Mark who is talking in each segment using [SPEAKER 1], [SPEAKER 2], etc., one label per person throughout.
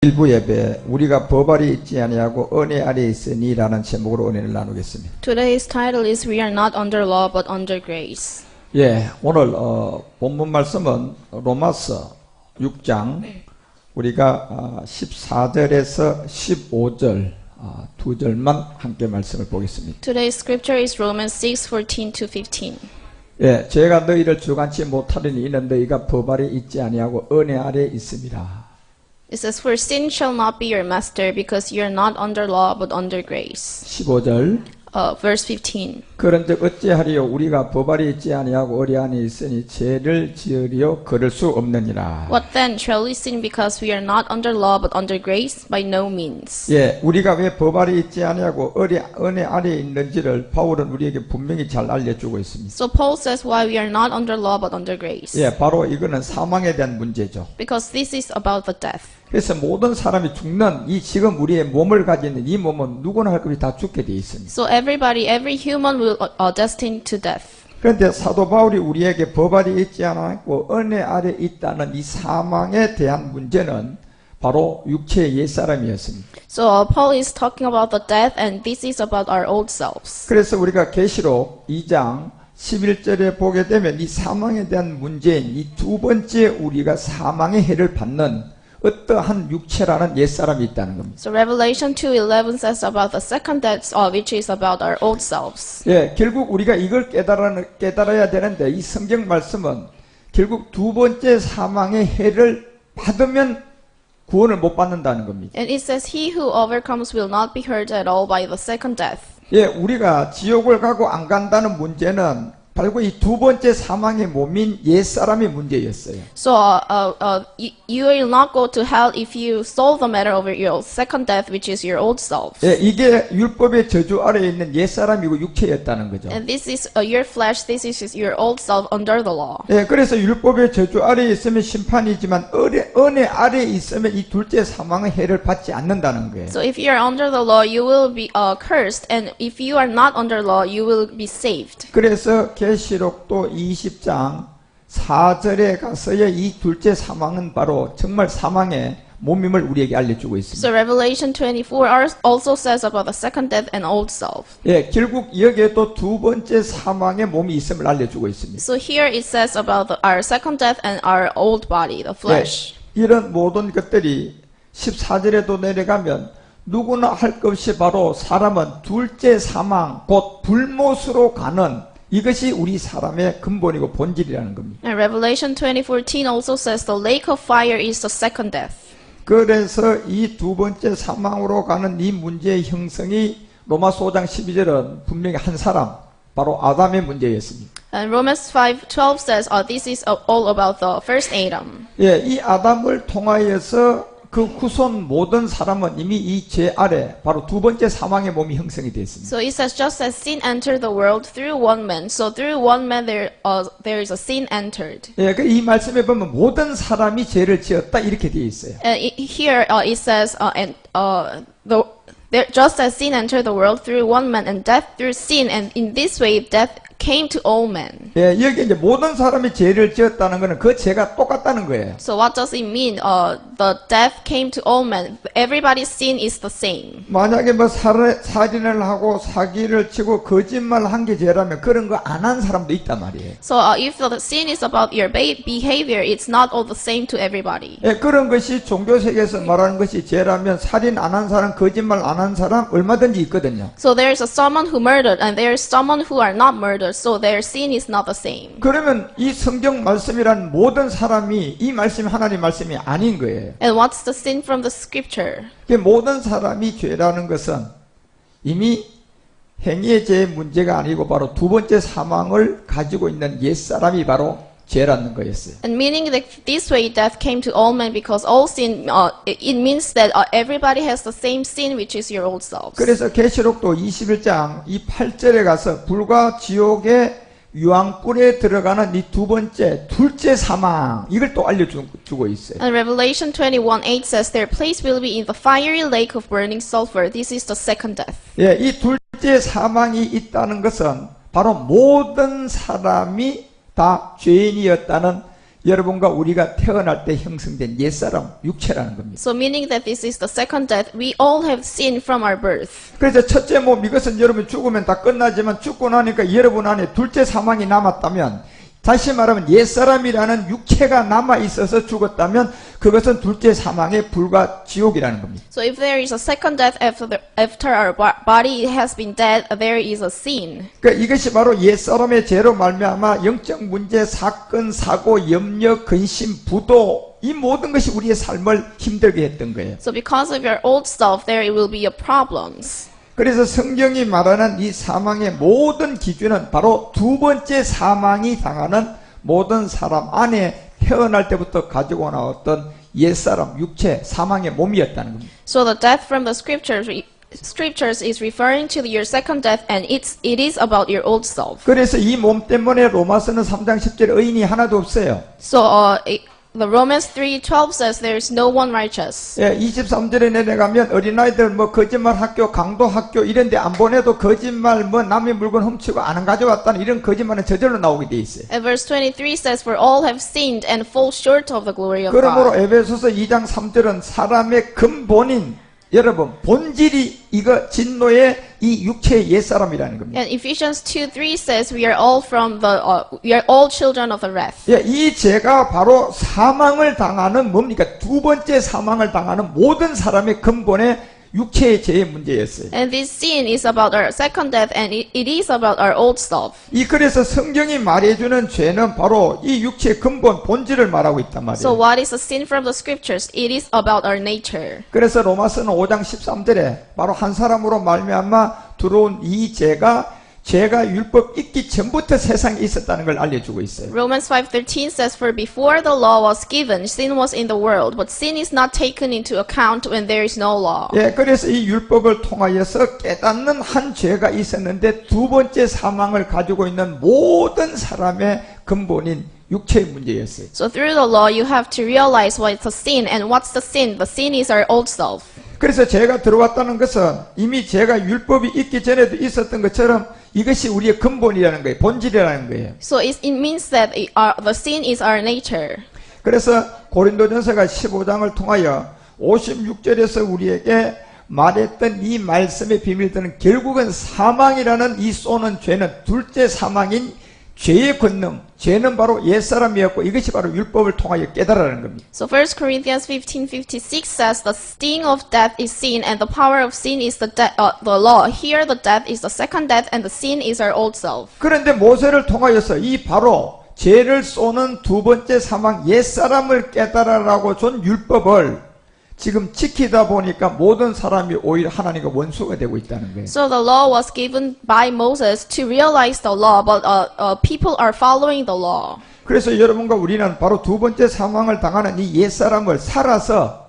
[SPEAKER 1] 일부 예배 우리가 법 아래 있지 아니하고 은혜 아래 있으니라는 제목으로 은혜를 나누겠습니다.
[SPEAKER 2] Today's title is We are not under law but under grace.
[SPEAKER 1] 예, 오늘 본문 말씀은 로마서 6장 우리가 14절에서 15절 두 절만 함께 말씀을 보겠습니다.
[SPEAKER 2] Today's scripture is Romans 6:14 to 15.
[SPEAKER 1] 예, 제가 너희를 주관치 못하리니 이는 너희가 법 아래 있지 아니하고 은혜 아래 있습니다.
[SPEAKER 2] It says, For sin shall not be your master, because you are not under law, but under grace.
[SPEAKER 1] 15절
[SPEAKER 2] Verse 15.
[SPEAKER 1] 그런즉 어찌하리요 우리가 법 아래 있지 아니하고 은혜 안에 있으니 죄를 지으리요 그럴 수 없느니라.
[SPEAKER 2] What then? Shall we sin because we are not under law, but under grace? By no means.
[SPEAKER 1] 예, 우리가 왜 법 아래 있지 아니하고 은혜 아래 있는지를 바울은 우리에게 분명히 잘 알려주고 있습니다.
[SPEAKER 2] So Paul says why we are not under law, but under grace.
[SPEAKER 1] 예, 바로 이거는 사망에 대한 문제죠.
[SPEAKER 2] Because this is about the death.
[SPEAKER 1] 그래서 모든 사람이 죽는 이 지금 우리의 몸을 가지는 이 몸은 누구나 할 것이 다 죽게 되어 있습니다.
[SPEAKER 2] So every human will destined to death.
[SPEAKER 1] 그런데 사도 바울이 우리에게 법 아래 있지 않고 은혜 아래 있다는 이 사망에 대한 문제는 바로 육체의 옛사람이었습니다.
[SPEAKER 2] So Paul is talking about the death, and this is about our old selves.
[SPEAKER 1] 그래서 우리가 계시록 2장 11절에 보게 되면 이 사망에 대한 문제인 이 두 번째 우리가 사망의 해를 받는 어떠한 육체라는 옛사람이 있다는 겁니다.
[SPEAKER 2] So Revelation 2:11 says about the second death, which is about our old selves.
[SPEAKER 1] 예, 결국 우리가 이걸 깨달아야 되는데 이 성경 말씀은 결국 두 번째 사망의 해를 받으면 구원을 못 받는다는 겁니다.
[SPEAKER 2] And it says, He who overcomes will not be hurt at all by the second death.
[SPEAKER 1] 예, 우리가 지옥을 가고 안 간다는 문제는 바로 이 두 번째 사망의 몸인 옛사람의 문제였어요.
[SPEAKER 2] So you will not go to hell if you solve the matter over your second death, which is your old self.
[SPEAKER 1] 예, 이게 율법의 저주 아래에 있는 옛사람이고 육체였다는 거죠.
[SPEAKER 2] And this is your flesh, this is your old self under the law.
[SPEAKER 1] 예, 그래서 율법의 저주 아래에 있으면 심판이지만 은혜 아래에 있으면 이 둘째 사망의 해를 받지 않는다는 거예요.
[SPEAKER 2] So if you are under the law, you will be cursed, and if you are not under law, you will be saved.
[SPEAKER 1] 그래서 계시록도 20장 4절에 가서의 이 둘째 사망은 바로 정말 사망의 몸임을 우리에게 알려주고 있습니다.
[SPEAKER 2] So Revelation 24 also says about the second death and old self.
[SPEAKER 1] 예, 결국 여기에도 두 번째 사망의 몸이 있음을 알려주고 있습니다.
[SPEAKER 2] So here it says about our second death and our old body, the flesh.
[SPEAKER 1] 예, 이런 모든 것들이 14절에도 내려가면 누구나 할 것 없이 바로 사람은 둘째 사망 곧 불못으로 가는 이것이 우리 사람의 근본이고 본질이라는 겁니다.
[SPEAKER 2] And Revelation 20:14 also says the lake of fire is the second death.
[SPEAKER 1] 그래서 이 두 번째 사망으로 가는 이 문제의 형성이 로마서 5장 12절은 분명히 한 사람 바로 아담의 문제였습니다.
[SPEAKER 2] And Romans 5:12 says this is all about the first Adam.
[SPEAKER 1] 예, 이 아담을 통하여서 그 후손 모든 사람은 이미 이 죄 아래 바로 두 번째 사망의 몸이 형성이 되어 있습니다.
[SPEAKER 2] So it says just as sin entered the world through one man, so through one man there is a sin entered.
[SPEAKER 1] 예, 그 이 말씀에 보면 모든 사람이 죄를 지었다 이렇게 되어 있어요.
[SPEAKER 2] Here it says just as sin entered the world through one man, and death through sin, and in this way death came to all men.
[SPEAKER 1] 예, 여기 이제 모든 사람이 죄를 지었다는 것은 그 죄가 똑같다는 거예요.
[SPEAKER 2] So what does it mean? The death came to all men. Everybody's sin is the same.
[SPEAKER 1] 만약에 뭐 살인을 하고 사기를 치고 거짓말 한 게 죄라면 그런 거 안 한 사람도 있단 말이에요.
[SPEAKER 2] So if the sin is about your behavior, it's not all the same to everybody.
[SPEAKER 1] 예, 그런 것이 종교 세계에서 말하는 것이 죄라면 살인 안 한 사람, 거짓말 안 한 사람 얼마든지 있거든요.
[SPEAKER 2] So there's someone who murdered, and there's someone who are not murdered. So their sin is not the same.
[SPEAKER 1] 그러면 이 성경 말씀이란 모든 사람이 이 말씀이 하나님 말씀이 아닌 거예요.
[SPEAKER 2] And what's the sin from the scripture?
[SPEAKER 1] 모든 사람이 죄라는 것은 이미 행위의 죄의 문제가 아니고 바로 두 번째 사망을 가지고 있는 옛사람이 바로 죄라는 거였어요.
[SPEAKER 2] And meaning that this way death came to all men because all sin, it means that everybody has the same sin, which is your old selves.
[SPEAKER 1] 그래서 계시록도 21장 이 8절에 가서 불과 지옥의 유황불에 들어가는 이 두 번째, 둘째 사망 이걸 또 알려주고 있어요.
[SPEAKER 2] And Revelation 21:8 says their place will be in the fiery lake of burning sulfur. This is the second death.
[SPEAKER 1] 예, 이 둘째 사망이 있다는 것은 바로 모든 사람이 다 죄인이었다는 여러분과 우리가 태어날 때 형성된 옛사람 육체라는 겁니다.
[SPEAKER 2] So meaning that this is the second death, we all have sinned from our birth.
[SPEAKER 1] 그래서 첫째 몸 이것은 여러분 죽으면 다 끝나지만 죽고 나니까 여러분 안에 둘째 사망이 남았다면, 다시 말하면 옛사람이라는 육체가 남아있어서 죽었다면 그것은 둘째 사망의 불과 지옥이라는 겁니다.
[SPEAKER 2] So if there is a second death after our body has been dead, there is a sin.
[SPEAKER 1] 그러니까 이것이 바로 옛사람의 죄로 말미암아 영적 문제, 사건, 사고, 염려, 근심, 부도, 이 모든 것이 우리의 삶을 힘들게 했던 거예요.
[SPEAKER 2] So because of your old self, there will be a problems.
[SPEAKER 1] 그래서 성경이 말하는 이 사망의 모든 기준은 바로 두 번째 사망이 당하는 모든 사람 안에 태어날 때부터 가지고 나왔던 옛사람, 육체, 사망의 몸이었다는 겁니다.
[SPEAKER 2] So the death from the scriptures is referring to your second death, and it is about your old self.
[SPEAKER 1] 그래서 이 몸 때문에 로마서는 3장 10절에 의인이 하나도 없어요.
[SPEAKER 2] So the Romans 3:12 says there is no one righteous.
[SPEAKER 1] 예, 23절에 내려가면 어린아이들 뭐 거짓말 학교, 강도 학교 이런 데 안 보내도 거짓말 뭐 남의 물건 훔치고 안 가져왔다는 이런 거짓말은 저절로 나오게 돼 있어요.
[SPEAKER 2] And verse 23 says, for all have sinned and fall short of the glory of
[SPEAKER 1] 그러므로
[SPEAKER 2] God.
[SPEAKER 1] 에베소서 2장 3절은 사람의 근본인 여러분 본질이 이거 진노의 이 육체의 옛사람이라는 겁니다.
[SPEAKER 2] And Ephesians 2:3 says we are all we are all children of the wrath.
[SPEAKER 1] 예, 이 죄가 바로 사망을 당하는 뭡니까? 두 번째 사망을 당하는 모든 사람의 근본의 육체의 죄의 문제였어요.
[SPEAKER 2] And this sin is about our second death, and it is about our old self.
[SPEAKER 1] 그래서 성경이 말해주는 죄는 바로 이 육체의 근본 본질을 말하고 있단 말이에요.
[SPEAKER 2] So what is a sin from the scriptures? It is about our nature.
[SPEAKER 1] 그래서 로마서는 5장 13절에 바로 한 사람으로 말미암아 들어온 이 죄가 율법 있기 전부터 세상에 있었다는 걸 알려주고 있어요.
[SPEAKER 2] Romans 5:13 says, for before the law was given, sin was in the world, but sin is not taken into account when there is no law.
[SPEAKER 1] 예, 그래서 이 율법을 통하여서 깨닫는 한 죄가 있었는데 두 번째 사망을 가지고 있는 모든 사람의 근본인 육체의 문제였어요.
[SPEAKER 2] So through the law, you have to realize what's a sin, and what's the sin? The sin is our old self.
[SPEAKER 1] 그래서 죄가 들어왔다는 것은 이미 죄가 율법이 있기 전에도 있었던 것처럼 이것이 우리의 근본이라는 거예요. 본질이라는 거예요.
[SPEAKER 2] So it means that the sin is our nature.
[SPEAKER 1] 그래서 고린도전서가 15장을 통하여 56절에서 우리에게 말했던 이 말씀의 비밀들은 결국은 사망이라는 이 쏘는 죄는 둘째 사망인 죄의 권능, 죄는 바로 옛사람이었고 이것이 바로 율법을 통하여 깨달아라는 겁니다.
[SPEAKER 2] So 1 Corinthians 15:56 says the sting of death is sin, and the power of sin is the law. Here the death is the second death, and the sin is our old self.
[SPEAKER 1] 그런데 모세를 통하여서 이 바로 죄를 쏘는 두 번째 사망 옛사람을 깨달아라고 준 율법을 지금 지키다 보니까 모든 사람이 오히려 하나님과 원수가 되고 있다는 거예요.
[SPEAKER 2] So the law was given by Moses to realize the law, but people are following the law.
[SPEAKER 1] 그래서 여러분과 우리는 바로 두 번째 사망을 당하는 이 옛사람을 살아서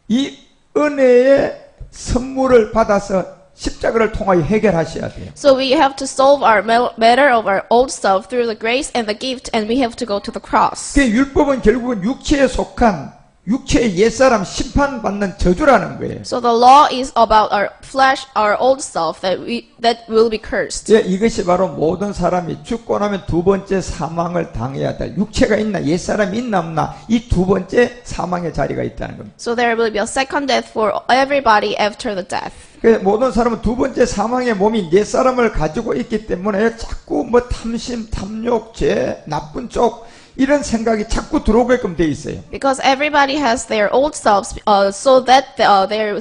[SPEAKER 1] 이 은혜의 선물을 받아서 십자가를 통하여 해결하셔야 돼요.
[SPEAKER 2] So we have to solve our matter of our old self through the grace and the gift, and we have to go to the cross.
[SPEAKER 1] 그 율법은 결국은 육체에 속한 육체의 옛사람 심판받는 저주라는 거예요.
[SPEAKER 2] So the law is about our flesh, our old self that will be cursed.
[SPEAKER 1] 예, 이것이 바로 모든 사람이 죽고 나면 두 번째 사망을 당해야 될 육체가 있나 옛사람이 있나 없나 이 두 번째 사망의 자리가 있다는 겁니다.
[SPEAKER 2] So there will be a second death for everybody after the death.
[SPEAKER 1] 모든 사람은 두 번째 사망의 몸인 옛사람을 가지고 있기 때문에 자꾸 뭐 탐심, 탐욕, 죄, 나쁜 쪽 이런 생각이 자꾸 들어오게끔 돼 있어요.
[SPEAKER 2] Because everybody has their old selves, so that there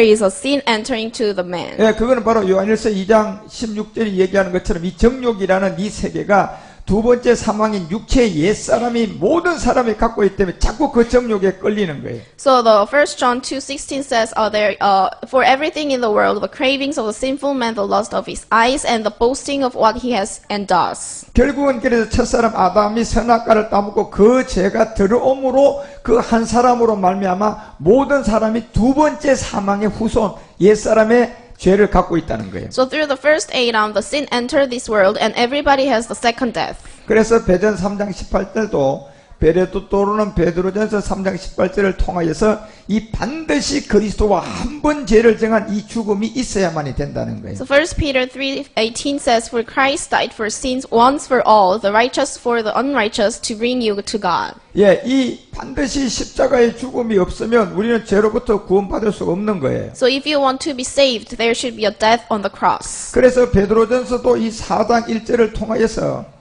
[SPEAKER 2] is a sin entering to the man.
[SPEAKER 1] 예, 그거는 바로 요한일서 2장 16절이 얘기하는 것처럼 이 정욕이라는 이 세계가 두 번째 사망인 육체의 옛사람이 모든 사람이 갖고 있기 때문에 자꾸 그 정욕에 끌리는 거예요.
[SPEAKER 2] So the 1 John 2:16 says, for everything in the world, the cravings of the sinful man, the lust of his eyes, and the boasting of what he has and does.
[SPEAKER 1] 결국은 그래서 첫사람 아담이 선악과를 따먹고 그 죄가 들어옴으로 그 한 사람으로 말미암아 모든 사람이 두 번째 사망의 후손 옛사람의 죄를 갖고 있다는 거예요.
[SPEAKER 2] So through the first Adam, the sin entered this world, and everybody has the second death.
[SPEAKER 1] 그래서 베드로 3장 18절도 베레토토로는 베드로전서 3장 18절을 통하여서 이 반드시 그리스도와 한 번 죄를 정한 이 죽음이 있어야만이 된다는 거예요.
[SPEAKER 2] So 1 Peter 3:18 says, For Christ died for sins once for all, the righteous for the unrighteous, to bring you to God.
[SPEAKER 1] 예, 이 반드시 십자가의 죽음이 없으면 우리는 죄로부터 구원받을 수 없는 거예요.
[SPEAKER 2] So if you want to be saved, there should be a death on the cross.
[SPEAKER 1] 그래서 베드로전서도 이 4장 1절을 통하여서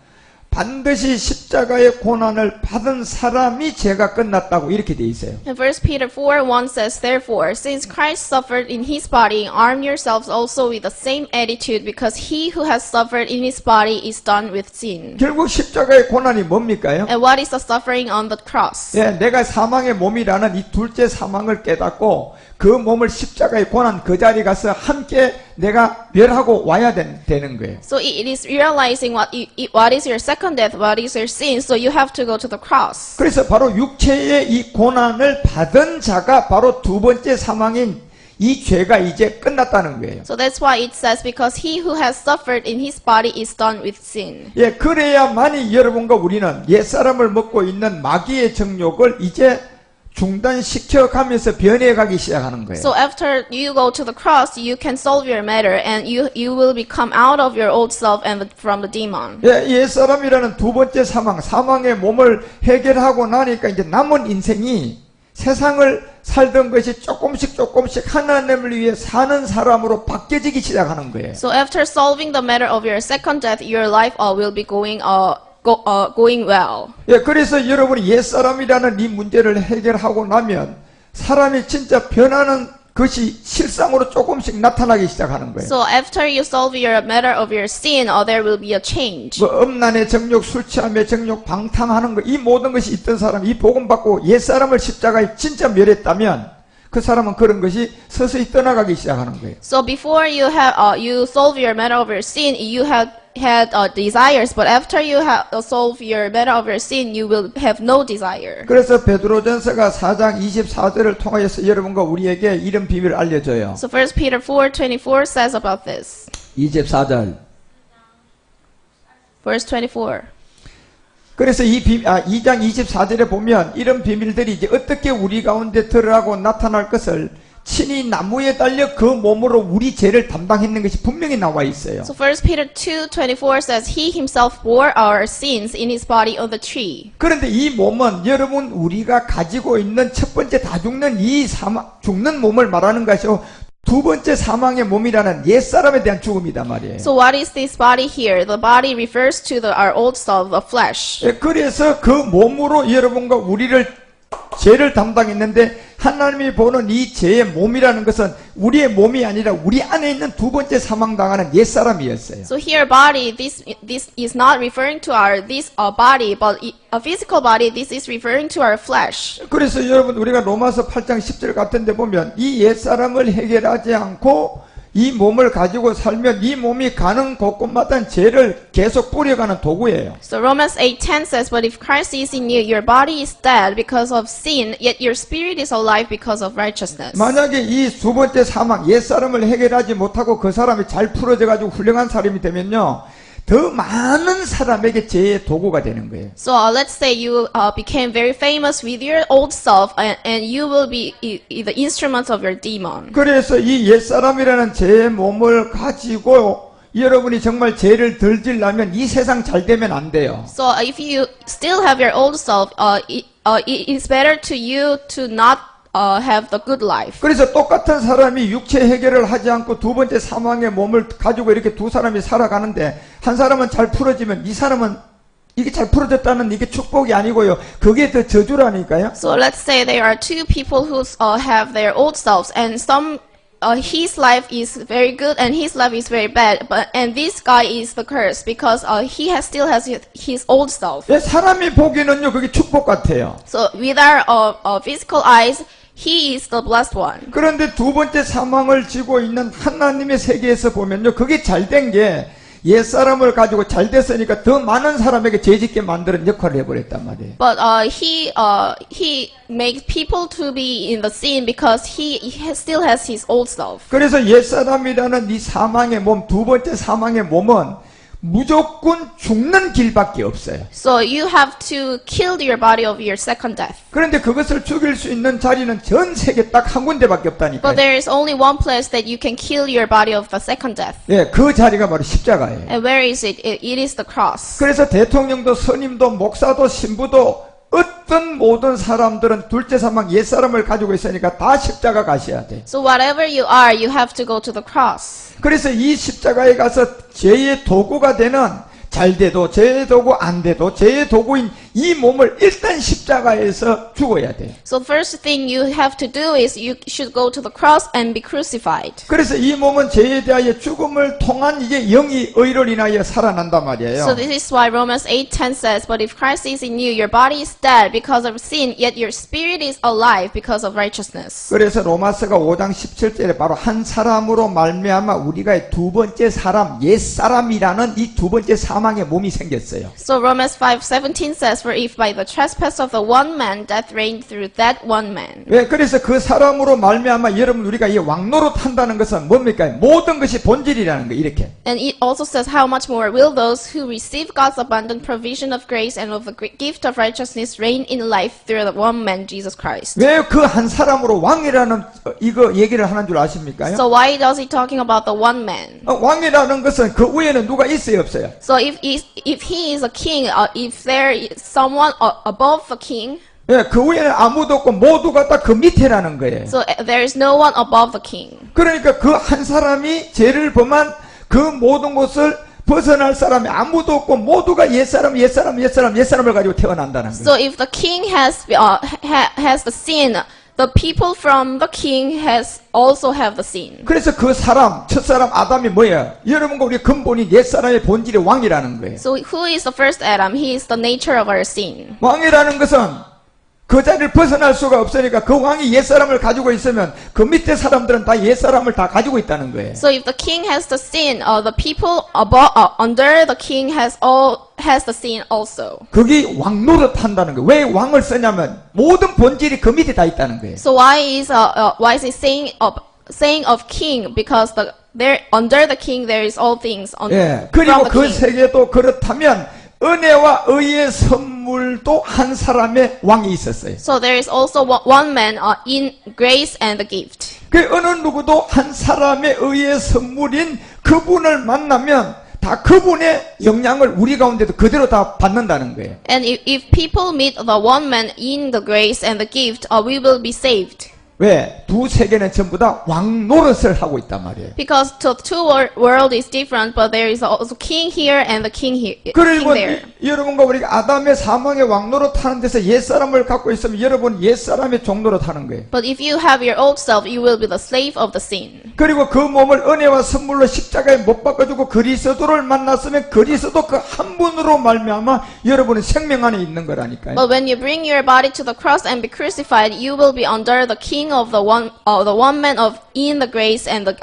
[SPEAKER 1] 반드시 십자가의 고난을 받은 사람이 죄가 끝났다고 이렇게 돼 있어요.
[SPEAKER 2] And 1 Peter 4:1 says, Therefore, since Christ suffered in his body, arm yourselves also with the same attitude, because he who has suffered in his body is done with sin.
[SPEAKER 1] 결국 십자가의 고난이 뭡니까요?
[SPEAKER 2] And what is the suffering on the cross?
[SPEAKER 1] 예, 내가 사망의 몸이라는 이 둘째 사망을 깨닫고 그 몸을 십자가의 고난 그 자리에 가서 함께 내가 멸하고 와야 되는 거예요.
[SPEAKER 2] So it is realizing what is your second death, what is your sin, so you have to go to the cross.
[SPEAKER 1] 그래서 바로 육체의 이 고난을 받은 자가 바로 두 번째 사망인 이 죄가 이제 끝났다는 거예요.
[SPEAKER 2] So that's why it says, because he who has suffered in his body is done with sin.
[SPEAKER 1] 예, 그래야만이 여러분과 우리는 옛사람을 먹고 있는 마귀의 정욕을 이제 중단시켜 가면서 변해가기 시작하는 거예요.
[SPEAKER 2] So after you go to the cross, you can solve your matter, and you will become out of your old self and from the demon.
[SPEAKER 1] 예, 옛사람이라는 두 번째 사망의 몸을 해결하고 나니까 이제 남은 인생이 세상을 살던 것이 조금씩 하나님을 위해 사는 사람으로 바뀌어지기 시작하는 거예요.
[SPEAKER 2] So after solving the matter of your second death, your life will be going well.
[SPEAKER 1] 예, 그래서 여러분이 옛사람이라는 이 문제를 해결하고 나면 사람이 진짜 변하는 것이 실상으로 조금씩 나타나기 시작하는 거예요.
[SPEAKER 2] So after you solve your matter of your sin, there will be a change.
[SPEAKER 1] 뭐 음란의 정욕, 술 취함의 정욕, 방탕하는 거, 이 모든 것이 있던 사람, 이 복음 받고 옛사람을 십자가에 진짜 멸했다면 그 사람은 그런 것이 서서히 떠나가기 시작하는 거예요.
[SPEAKER 2] So before you have you solve your matter of your sin, you had desires, but after you have solve your matter of your sin, you will have no desire.
[SPEAKER 1] 그래서 베드로전서가 4장 24절을 통하여서 여러분과 우리에게 이런 비밀을 알려줘요.
[SPEAKER 2] So 1 Peter 4:24 says about this.
[SPEAKER 1] 24절.
[SPEAKER 2] Verse 24.
[SPEAKER 1] 그래서 2장 24절에 보면 이런 비밀들이 이제 어떻게 우리 가운데 드러나고 나타날 것을 친히 나무에 달려 그 몸으로 우리 죄를 담당했는 것이 분명히 나와 있어요.
[SPEAKER 2] So 1 Peter 2:24 says, He himself bore our sins in his body on the tree.
[SPEAKER 1] 그런데 이 몸은 여러분 우리가 가지고 있는 첫 번째 다 죽는 이 죽는 몸을 말하는 것이요. 두 번째 사망의 몸이라는 옛사람에 대한 죽음이단 말이에요.
[SPEAKER 2] So what is this body here? The body refers to our old self, the flesh.
[SPEAKER 1] 예, 그래서 그 몸으로 여러분과 우리를 죄를 담당했는데 하나님이 보는 이 죄의 몸이라는 것은 우리의 몸이 아니라 우리 안에 있는 두 번째 사망당하는 옛사람이었어요.
[SPEAKER 2] So here body, this is not referring to this body, but a physical body. This is referring to our flesh.
[SPEAKER 1] 그래서 여러분 우리가 로마서 8장 10절 같은 데 보면 이 옛사람을 해결하지 않고 이 몸을 가지고 살면 이 몸이 가는 곳곳마다 죄를 계속 뿌려가는 도구예요.
[SPEAKER 2] So Romans 8:10 says, But if Christ is in you, your body is dead because of sin, yet your spirit is alive because of righteousness.
[SPEAKER 1] 만약에 이 두 번째 사망, 옛사람을 해결하지 못하고 그 사람이 잘 풀어져 가지고 훌륭한 사람이 되면요. 더 많은 사람에게 죄의 도구가 되는 거예요.
[SPEAKER 2] So let's say you became very famous with your old self, and you will be the instruments of your demon.
[SPEAKER 1] 그래서 이 옛사람이라는 죄의 몸을 가지고 여러분이 정말 죄를 덜 지려면 이 세상 잘 되면 안 돼요.
[SPEAKER 2] So if you still have your old self, it is better to you to not have the good life.
[SPEAKER 1] 그래서 똑같은 사람이 육체 해결을 하지 않고 두 번째 사망의 몸을 가지고 이렇게 두 사람이 살아가는데 한 사람은 잘 풀어지면 이 사람은 이게 잘 풀어졌다는 이게 축복이 아니고요. 그게 더 저주라니까요.
[SPEAKER 2] So let's say there are two people who have their old selves, and his life is very good and his life is very bad, and this guy is the curse because he still has his old self.
[SPEAKER 1] 예, 사람이 보기에는요 그게 축복 같아요.
[SPEAKER 2] So with our physical eyes, he is the blessed one.
[SPEAKER 1] 그런데 두 번째 사망을 지고 있는 하나님의 세계에서 보면요 그게 잘된 게 옛사람을 가지고 잘 됐으니까 더 많은 사람에게 죄짓게 만드는 역할을 해버렸단 말이에요.
[SPEAKER 2] But he makes people to be in the sin because he still has his old self.
[SPEAKER 1] 그래서 옛사람이라는 이 사망의 몸, 두 번째 사망의 몸은 무조건 죽는 길밖에 없어요.
[SPEAKER 2] So you have to kill your body of your second death.
[SPEAKER 1] 그런데 그것을 죽일 수 있는 자리는 전 세계 딱 한 군데밖에
[SPEAKER 2] But
[SPEAKER 1] 없다니까요.
[SPEAKER 2] there is only one place that you can kill your body of the second death.
[SPEAKER 1] 예, 그 자리가 바로 십자가예요.
[SPEAKER 2] And where is it? It is the cross.
[SPEAKER 1] 그래서 대통령도 스님도 목사도 신부도 어떤 모든 사람들은 둘째 사망 옛사람을 가지고 있으니까 다 십자가 가셔야 돼.
[SPEAKER 2] So whatever you are, you have to go to the cross.
[SPEAKER 1] 그래서 이 십자가에 가서 죄의 도구가 되는 잘 돼도 죄의 도구 안 돼도 죄의 도구인 이 몸을 일단 십자가에서 죽어야 돼.
[SPEAKER 2] So first thing you have to do is you should go to the cross and be crucified.
[SPEAKER 1] 그래서 이 몸은 죄에 대하여 죽음을 통한 이제 영이 의를 인하여 살아난단 말이에요.
[SPEAKER 2] So this is why Romans 8:10 says, "But if Christ is in you, your body is dead because of sin, yet your spirit is alive because of righteousness."
[SPEAKER 1] 그래서 로마서가 5장 17절에 바로 한 사람으로 말미암아 우리가 두 번째 사람, 옛사람이라는 이 두 번째 사망의 몸이 생겼어요.
[SPEAKER 2] So Romans 5:17 says, "For if by the trespass of the one man death reigned through that one man."
[SPEAKER 1] 왜? 그래서 그 사람으로 말미암아 여러분 우리가 이 왕노릇 한다는 것은 뭡니까? 모든 것이 본질이라는 거 이렇게.
[SPEAKER 2] And it also says, "How much more will those who receive God's abundant provision of grace and of the gift of righteousness reign in life through the one man, Jesus Christ?"
[SPEAKER 1] 왜 그 한 사람으로 왕이라는 이거 얘기를 하는 줄 아십니까?
[SPEAKER 2] So why does he talking about the one man?
[SPEAKER 1] 왕이라는 것은 그 위에는 누가 있어요, 없어요?
[SPEAKER 2] So if he is a king, if there is someone above the king,
[SPEAKER 1] 예, 그 위에는 아무도 없고 모두가 다 그 밑에라는 거예요.
[SPEAKER 2] so there is no one above the king.
[SPEAKER 1] 그러니까 그 한 사람이 죄를 범한 그 모든 것을 벗어날 사람이 아무도 없고 모두가 옛사람을 가지고 태어난다는 거예요.
[SPEAKER 2] So if the king has the sin, the people from the king also have the sin.
[SPEAKER 1] 그래서 그 사람, 첫사람 아담이 뭐예요? 여러분과 우리 근본이 옛사람의 본질의 왕이라는 거예요.
[SPEAKER 2] So who is the first Adam? He is the nature of our sin.
[SPEAKER 1] 왕이라는 것은 그 자리를 벗어날 수가 없으니까 그 왕이 옛사람을 가지고 있으면 그 밑에 사람들은 다 옛사람을 다 가지고 있다는 거예요.
[SPEAKER 2] So if the king has the sin, the people under the king has the sin also.
[SPEAKER 1] 그게 왕노릇 한다는 거예요. 왜 왕을 쓰냐면 모든 본질이 그 밑에 다 있다는 거예요.
[SPEAKER 2] So why is it saying of king? Because there under the king there is all things on
[SPEAKER 1] 예.
[SPEAKER 2] from
[SPEAKER 1] 그리고
[SPEAKER 2] the
[SPEAKER 1] 그
[SPEAKER 2] king.
[SPEAKER 1] 세계도 그렇다면 은혜와 의의 선물도 한 사람의 왕이 있었어요.
[SPEAKER 2] So there is also one man in grace and the gift.
[SPEAKER 1] 그 어느 누구도 한 사람의 의의 선물인 그분을 만나면 다 그분의 영향을 우리 가운데도 그대로 다 받는다는 거예요.
[SPEAKER 2] And if people meet the one man in the grace and the gift, we will be saved.
[SPEAKER 1] 왜? 두 세계는 전부 다 왕노릇을 하고 있단 말이에요.
[SPEAKER 2] Because the two world is different, but there is also king here and the king
[SPEAKER 1] 그리고
[SPEAKER 2] there.
[SPEAKER 1] 여러분과 우리가 아담의 사망의 왕노릇 하는 데서 옛사람을 갖고 있으면 여러분 옛사람의 종노릇 하는 거예요.
[SPEAKER 2] But if you have your old self, you will be the slave of the sin.
[SPEAKER 1] 그리고 그 몸을 은혜와 선물로 십자가에 못 박아주고 그리스도를 만났으면 그리스도 그 한 분으로 말미암아 여러분은 생명 안에 있는 거라니까요.
[SPEAKER 2] But when you bring your body to the cross and be crucified, you will be under the king of the one man of in the grace and the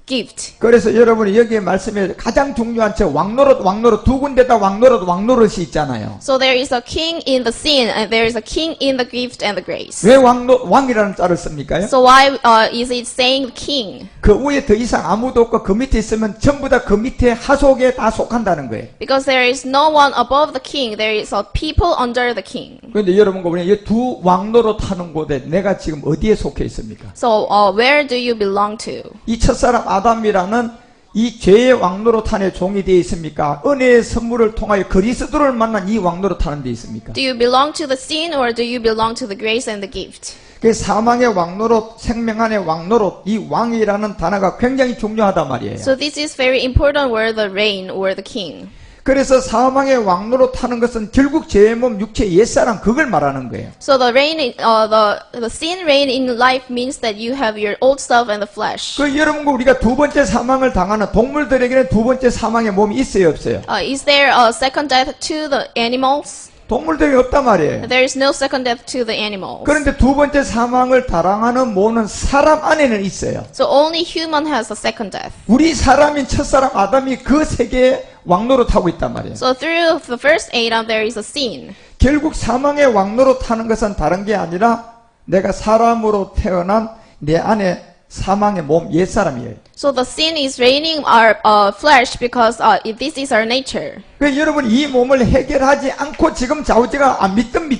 [SPEAKER 2] gift.
[SPEAKER 1] 그래서 여러분이 여기에 말씀에 가장 중요한 저 왕노릇 두 군데 다 왕노릇이 있잖아요.
[SPEAKER 2] So there is a king in the sin and there is a king in the gift and the grace.
[SPEAKER 1] 왜 왕이라는 자를 씁니까요?
[SPEAKER 2] So why is it saying king?
[SPEAKER 1] 그 위에 더 이상 아무도 없고 그 밑에 있으면 전부 다 그 밑에 하속에 다 속한다는 거예요.
[SPEAKER 2] Because there is no one above the king, there is a people under the king.
[SPEAKER 1] 그런데 여러분과 우리 이 두 왕노릇 하는 곳에 내가 지금 어디에 속해 있습니까?
[SPEAKER 2] So where do you belong to?
[SPEAKER 1] 이 첫사람 아담이라는 이 죄의 왕노릇한의 종이 되어 있습니까? 은혜의 선물을 통하여 그리스도를 만난 이 왕노릇하는 데 있습니까?
[SPEAKER 2] Do you belong to the sin or do you belong to the grace and the gift?
[SPEAKER 1] 그 사망의 왕노릇, 생명안의 왕노릇, 이 왕이라는 단어가 굉장히 중요하단 말이에요.
[SPEAKER 2] So this is very important word, the reign or the king.
[SPEAKER 1] 그래서 사망의 왕노릇 하는 것은 결국 죄의 몸, 육체의 옛사람 그걸 말하는 거예요.
[SPEAKER 2] So the reign, the sin reign in life means that you have your old self and the flesh.
[SPEAKER 1] 그 여러분과 우리가 두 번째 사망을 당하는 동물들에게는 두 번째 사망의 몸이 있어요, 없어요?
[SPEAKER 2] Is there a second death to the animals?
[SPEAKER 1] 동물들이 없단 말이에요.
[SPEAKER 2] There is no second death to the animals.
[SPEAKER 1] 그런데 두 번째 사망을 당하는 몸은 사람 안에는 있어요.
[SPEAKER 2] So only human has a second death.
[SPEAKER 1] 우리 사람인 첫사람 아담이 그 세계에 왕노릇하고 있단 말이에요.
[SPEAKER 2] So through the first Adam there is a sin.
[SPEAKER 1] 결국 사망의 왕노릇하는 것은 다른 게 아니라 내가 사람으로 태어난 내 안에 사망의 몸, 옛사람이에요.
[SPEAKER 2] So the sin is reigning our flesh because this is our nature.
[SPEAKER 1] 그 여러분 이 몸을 해결하지 않고 지금 좌우지가 믿든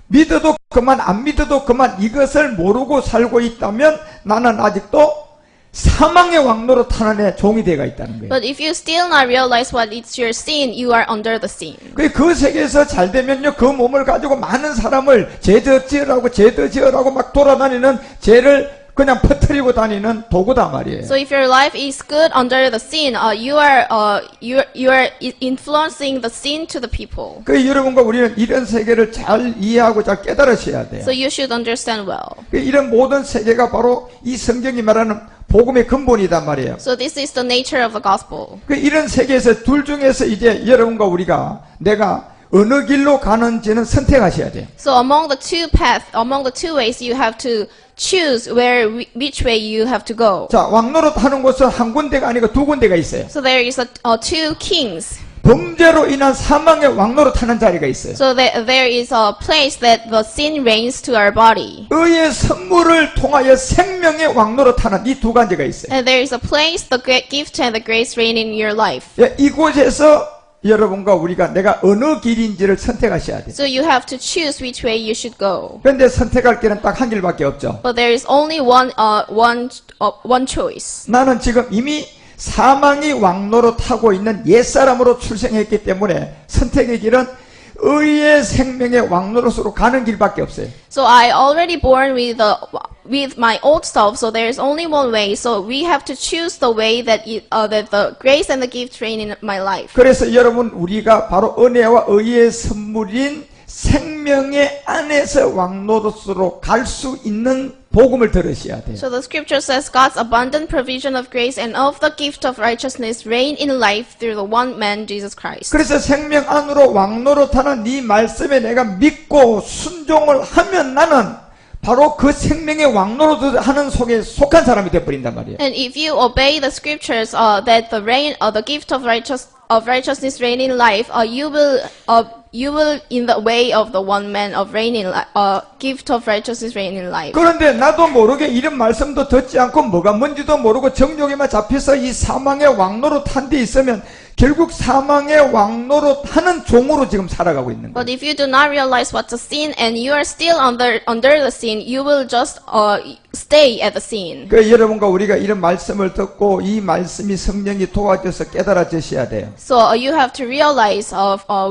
[SPEAKER 1] 믿어도 그만 안 믿어도 그만 이것을 모르고 살고 있다면 나는 아직도 사망의 왕노로 타는 종이 되어 있다는 거예요.
[SPEAKER 2] But if you still not realize what is your sin, you are under the sin.
[SPEAKER 1] 그 세계에서 잘 되면요, 그 몸을 가지고 많은 사람을 죄 지으라고 막 돌아다니는 죄를 그냥 퍼뜨리고 다니는 도구다 말이에요.
[SPEAKER 2] So if your life is good under the sin, you are influencing the sin to the people.
[SPEAKER 1] 그 여러분과 우리는 이런 세계를 잘 이해하고 잘 깨달으셔야 돼요.
[SPEAKER 2] So you should understand well.
[SPEAKER 1] 그 이런 모든 세계가 바로 이 성경이 말하는 복음의 근본이단 말이에요.
[SPEAKER 2] So this is the nature of the gospel.
[SPEAKER 1] 그 이런 세계에서 둘 중에서 이제 여러분과 우리가 내가 어느 길로 가는지는 선택하셔야 돼요.
[SPEAKER 2] So among the two paths, among the two ways, you have to choose which way you have to go.
[SPEAKER 1] 자, 왕노릇 하는 곳은 한 군데가 아니고 두 군데가 있어요.
[SPEAKER 2] So there is two kings.
[SPEAKER 1] 범죄로 인한 사망의 왕노릇 하는 자리가 있어요.
[SPEAKER 2] So there is a place that the sin reigns to our body.
[SPEAKER 1] 의의 선물을 통하여 생명의 왕노릇 하는 이 두 가지가 있어요.
[SPEAKER 2] And there is a place, the gift and the grace reign in your life.
[SPEAKER 1] 예, 이곳에서 여러분과 우리가 내가 어느 길인지를 선택하셔야 돼요.
[SPEAKER 2] So you have to choose which way you should go.
[SPEAKER 1] 그런데 선택할 길은 딱 한 길밖에 없죠.
[SPEAKER 2] But there is only one choice.
[SPEAKER 1] 나는 지금 이미 사망이 왕노릇 하고 있는 옛사람으로 출생했기 때문에 선택의 길은 의의 생명의 왕노릇으로 가는 길밖에 없어요.
[SPEAKER 2] So I already born with my old self. So there is only one way. So we have to choose the way that the grace and the gift reign in my life.
[SPEAKER 1] 그래서 여러분 우리가 바로 은혜와 의의 선물인 생명의 안에서 왕노릇으로 갈 수 있는 복음을 들으셔야 돼요.
[SPEAKER 2] So the scripture says God's abundant provision of grace and of the gift of righteousness reign in life through the one man Jesus Christ.
[SPEAKER 1] 그래서 생명 안으로 왕노릇하는 네 말씀에 내가 믿고 순종을 하면 나는 바로 그 생명의 왕노릇 하는 속에 속한 사람이 되어버린단 말이에요.
[SPEAKER 2] And if you obey the scriptures that the gift of righteousness reign in life, you will in the way of the one man of gift of righteousness reign in life.
[SPEAKER 1] 그런데 나도 모르게 이런 말씀도 듣지 않고 뭐가 뭔지도 모르고 정욕에만 잡혀서 이 사망의 왕노릇 한 데 있으면 결국 사망의 왕노릇 하는 종으로 지금 살아가고 있는 거예요.
[SPEAKER 2] But if you do not realize what's a sin and you are still under the sin, you will just stay at the sin.
[SPEAKER 1] 그 여러분과 우리가 이런 말씀을 듣고 이 말씀이 성령이 도와줘서 깨달아지셔야 돼요.
[SPEAKER 2] So you have to realize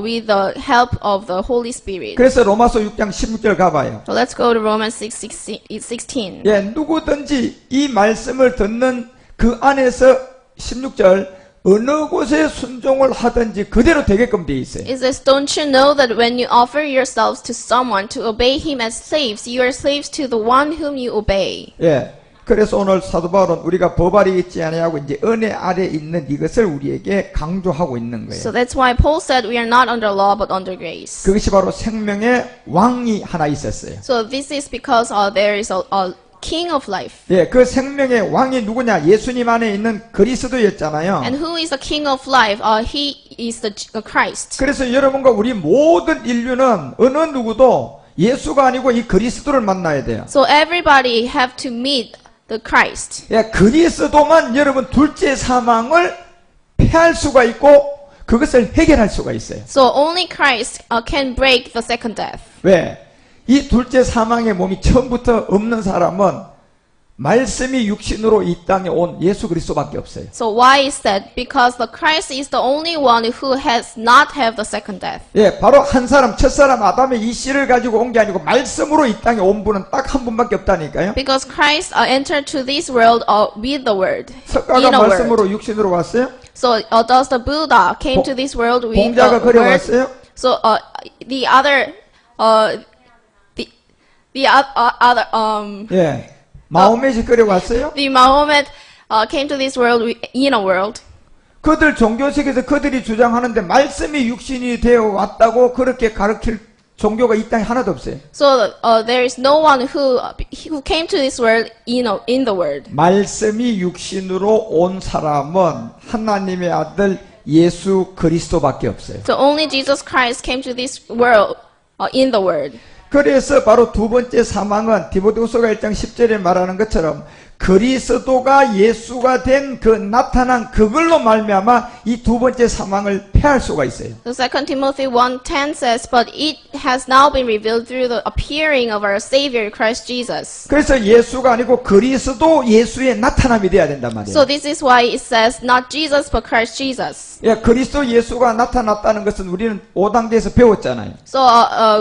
[SPEAKER 2] with the help of the Holy Spirit.
[SPEAKER 1] 그래서 로마서 6장 16절 가봐요.
[SPEAKER 2] So let's go to Romans 6:16.
[SPEAKER 1] 예, 누구든지 이 말씀을 듣는 그 안에서 16절 어느 곳에 순종을 하든지 그대로 되게끔 돼 있어요.
[SPEAKER 2] It says, don't you know that when you offer yourselves to someone to obey him as slaves, you are slaves to the one whom you obey.
[SPEAKER 1] 예. 그래서 오늘 사도 바울은 우리가 법 아래 있지 아니하고 이제 은혜 아래 있는 이것을 우리에게 강조하고 있는 거예요.
[SPEAKER 2] So that's why Paul said we are not under law but under grace.
[SPEAKER 1] 그것이 바로 생명의 왕이 하나 있었어요.
[SPEAKER 2] So this is because there is a king of life.
[SPEAKER 1] 예, 그 생명의 왕이 누구냐? 예수님 안에 있는 그리스도였잖아요.
[SPEAKER 2] And who is the king of life? He is the Christ.
[SPEAKER 1] 그래서 여러분과 우리 모든 인류는 어느 누구도 예수가 아니고 이 그리스도를 만나야 돼요.
[SPEAKER 2] So everybody have to meet the Christ.
[SPEAKER 1] 예, 그리스도만 여러분 둘째 사망을 패할 수가 있고 그것을 해결할 수가 있어요.
[SPEAKER 2] So only Christ can break the second death.
[SPEAKER 1] 왜? 이 둘째 사망의 몸이 처음부터 없는 사람은 말씀이 육신으로 이 땅에 온 예수 그리스도밖에 없어요.
[SPEAKER 2] So why is that? Because the Christ is the only one who has not have the second death.
[SPEAKER 1] 예, 바로 한 사람, 첫 사람 아담의 이 씨를 가지고 온 게 아니고 말씀으로 이 땅에 온 분은 딱 한 분밖에 없다니까요.
[SPEAKER 2] Because Christ entered to this world with the word.
[SPEAKER 1] 석가가
[SPEAKER 2] In a word.
[SPEAKER 1] 말씀으로 육신으로 왔어요?
[SPEAKER 2] So does the Buddha came to this world with
[SPEAKER 1] 공자가
[SPEAKER 2] the
[SPEAKER 1] 그려
[SPEAKER 2] word?
[SPEAKER 1] 왔어요?
[SPEAKER 2] So the other
[SPEAKER 1] 예. 마호멧이 그려 왔어요?
[SPEAKER 2] the Muhammad came to this world in a world.
[SPEAKER 1] 그들 종교세계에서 그들이 주장하는데 말씀이 육신이 되어 왔다고 그렇게 가르칠 종교가 이 땅에 하나도 없어요.
[SPEAKER 2] So there is no one who came to this world in the word.
[SPEAKER 1] 말씀이 육신으로 온 사람은 하나님의 아들 예수 그리스도밖에 없어요.
[SPEAKER 2] So only Jesus Christ came to this world in the word.
[SPEAKER 1] 그래서 바로 두 번째 사망은 디모데후서가 1장 10절에 말하는 것처럼 그리스도가 예수가 된 그 나타난 그걸로 말미암아 이 두 번째 사망을 패할 수가 있어요.
[SPEAKER 2] So 2 Timothy 1:10 says, but it has now been revealed through the appearing of our Savior Christ Jesus.
[SPEAKER 1] 그래서 예수가 아니고 그리스도 예수의 나타남이 돼야 된단 말이에요.
[SPEAKER 2] So this is why it says not Jesus but Christ Jesus.
[SPEAKER 1] 예, 그리스도 예수가 나타났다는 것은 우리는 5단계에서 배웠잖아요.
[SPEAKER 2] So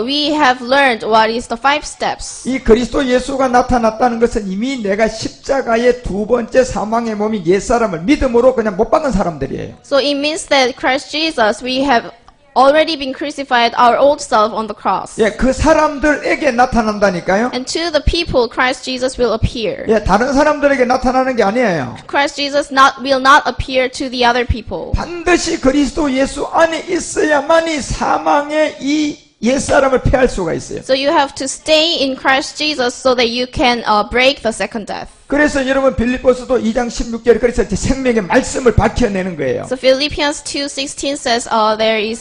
[SPEAKER 2] we have learned what is the 5 steps.
[SPEAKER 1] 이 그리스도 예수가 나타났다는 것은 이미 내가 십자가의 두 번째 사망의 몸인 옛사람을 믿음으로 그냥 못 박은 사람들이에요.
[SPEAKER 2] So it means that Christ Jesus, we have already been crucified our old self on the cross.
[SPEAKER 1] 예, 그 사람들에게 나타난다니까요.
[SPEAKER 2] And to the people, Christ Jesus will appear.
[SPEAKER 1] 예, 다른 사람들에게 나타나는 게 아니에요.
[SPEAKER 2] Christ Jesus will not appear to the other people.
[SPEAKER 1] 반드시 그리스도 예수 안에 있어야만이 사망의 이 옛사람을 패할 수가 있어요.
[SPEAKER 2] So you have to stay in Christ Jesus so that you can break the second death.
[SPEAKER 1] 그래서 여러분 빌립보서도 2장 16절에 그래서 이제 생명의 말씀을 밝혀내는 거예요.
[SPEAKER 2] So Philippians 2:16 says there is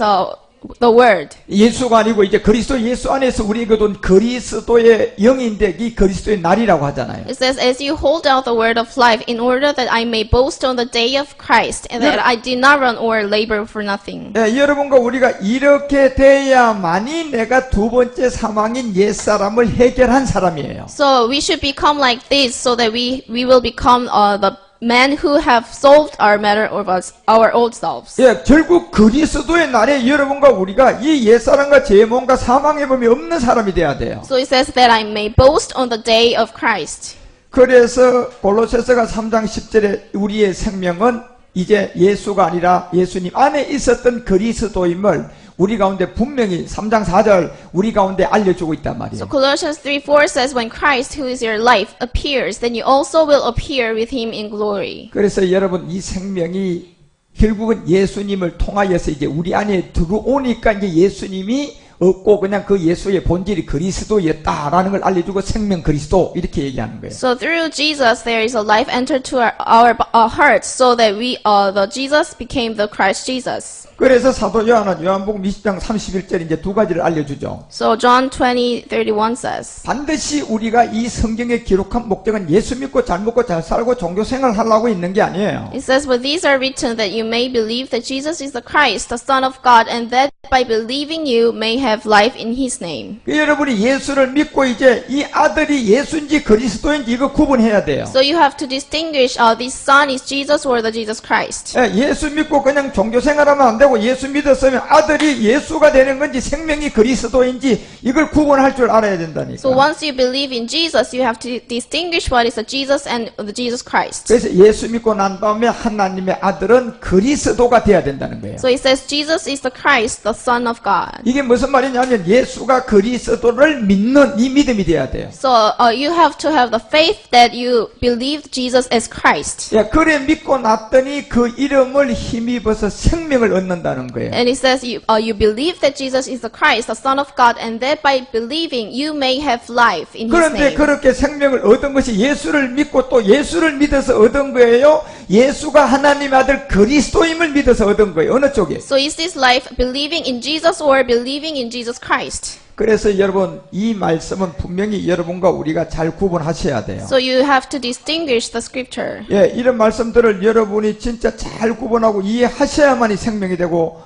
[SPEAKER 2] the word.
[SPEAKER 1] 예수가 아니고 이제 그리스도 예수 안에서 우리가 돈 그리스도의 영인데 이 그리스도의 날이라고 하잖아요.
[SPEAKER 2] It says, as you hold out the word of life in order that I may boast on the day of Christ and that I did not run or labor for nothing.
[SPEAKER 1] 예, 여러분과 우리가 이렇게 돼야만이 내가 두 번째 사망인 옛사람을 해결한 사람이에요.
[SPEAKER 2] So we should become like this so that we will become the men who have solved our matter of our old selves.
[SPEAKER 1] 예, 결국 그리스도의 날에 여러분과 우리가 이 옛사람과 제 몸과 사망의 몸이 없는 사람이 돼야 돼요.
[SPEAKER 2] So it says that I may boast on the day of Christ.
[SPEAKER 1] 그래서 골로새서가 3장 10절에 우리의 생명은 이제 예수가 아니라 예수님 안에 있었던 그리스도임을 우리 가운데 분명히 3장 4절 우리 가운데 알려주고 있단 말이에요.
[SPEAKER 2] So Colossians 3:4 says, when Christ, who is your life, appears, then you also will appear with him in glory.
[SPEAKER 1] 그래서 여러분 이 생명이 결국은 예수님을 통하여서 이제 우리 안에 들어오니까 이제 예수님이 없고 그냥 그 예수의 본질이 그리스도였다라는 걸 알려주고 생명 그리스도 이렇게 얘기하는 거예요.
[SPEAKER 2] So through Jesus there is a life entered to our hearts so that the Jesus became the Christ Jesus.
[SPEAKER 1] 그래서 사도 요한은 요한복음 20장 31절 이제 두 가지를 알려주죠.
[SPEAKER 2] So John 20:31 says,
[SPEAKER 1] 반드시 우리가 이 성경에 기록한 목적은 예수 믿고 잘 먹고 잘 살고 종교 생활을 하려고 있는 게 아니에요.
[SPEAKER 2] it says, but these are written that you may believe that Jesus is the Christ, the Son of God, and that by believing you may have life in his name.
[SPEAKER 1] 여러분이 예수를 믿고 이제 이 아들이 예수인지 그리스도인지 이거 구분해야 돼요.
[SPEAKER 2] So you have to distinguish this son is Jesus or the Jesus Christ.
[SPEAKER 1] 예, 예수 믿고 그냥 종교 생활하면 안 되고 예수 믿었으면 아들이 예수가 되는 건지 생명이 그리스도인지 이걸 구분할 줄 알아야 된다니까.
[SPEAKER 2] So once you believe in Jesus, you have to distinguish what is the Jesus and the Jesus Christ.
[SPEAKER 1] 그래서 예수 믿고 난 다음에 하나님의 아들은 그리스도가 돼야 된다는 거예요.
[SPEAKER 2] So it says Jesus is the Christ, the Son of God.
[SPEAKER 1] 이게 무슨 말이냐면 예수가 그리스도를 믿는 이 믿음이 돼야 돼요.
[SPEAKER 2] So you have to have the faith that you believe Jesus as Christ.
[SPEAKER 1] 예, 그래 믿고 났더니 그 이름을 힘입어서 생명을 얻는다는 거예요.
[SPEAKER 2] And it says you believe that Jesus is the Christ, the Son of God, and that by believing you may have life in His
[SPEAKER 1] 그런데
[SPEAKER 2] name.
[SPEAKER 1] 그렇게 생명을 얻은 것이 예수를 믿고 또 예수를 믿어서 얻은 거예요? 예수가 하나님의 아들 그리스도임을 믿어서 얻은 거예요. 어느 쪽에?
[SPEAKER 2] So is this life believing in Jesus or believing in Jesus Christ?
[SPEAKER 1] 그래서 여러분 이 말씀은 분명히 여러분과 우리가 잘 구분하셔야 돼요.
[SPEAKER 2] So you have to distinguish the scripture.
[SPEAKER 1] 예, 이런 말씀들을 여러분이 진짜 잘 구분하고 이해하셔야만이 생명이 되고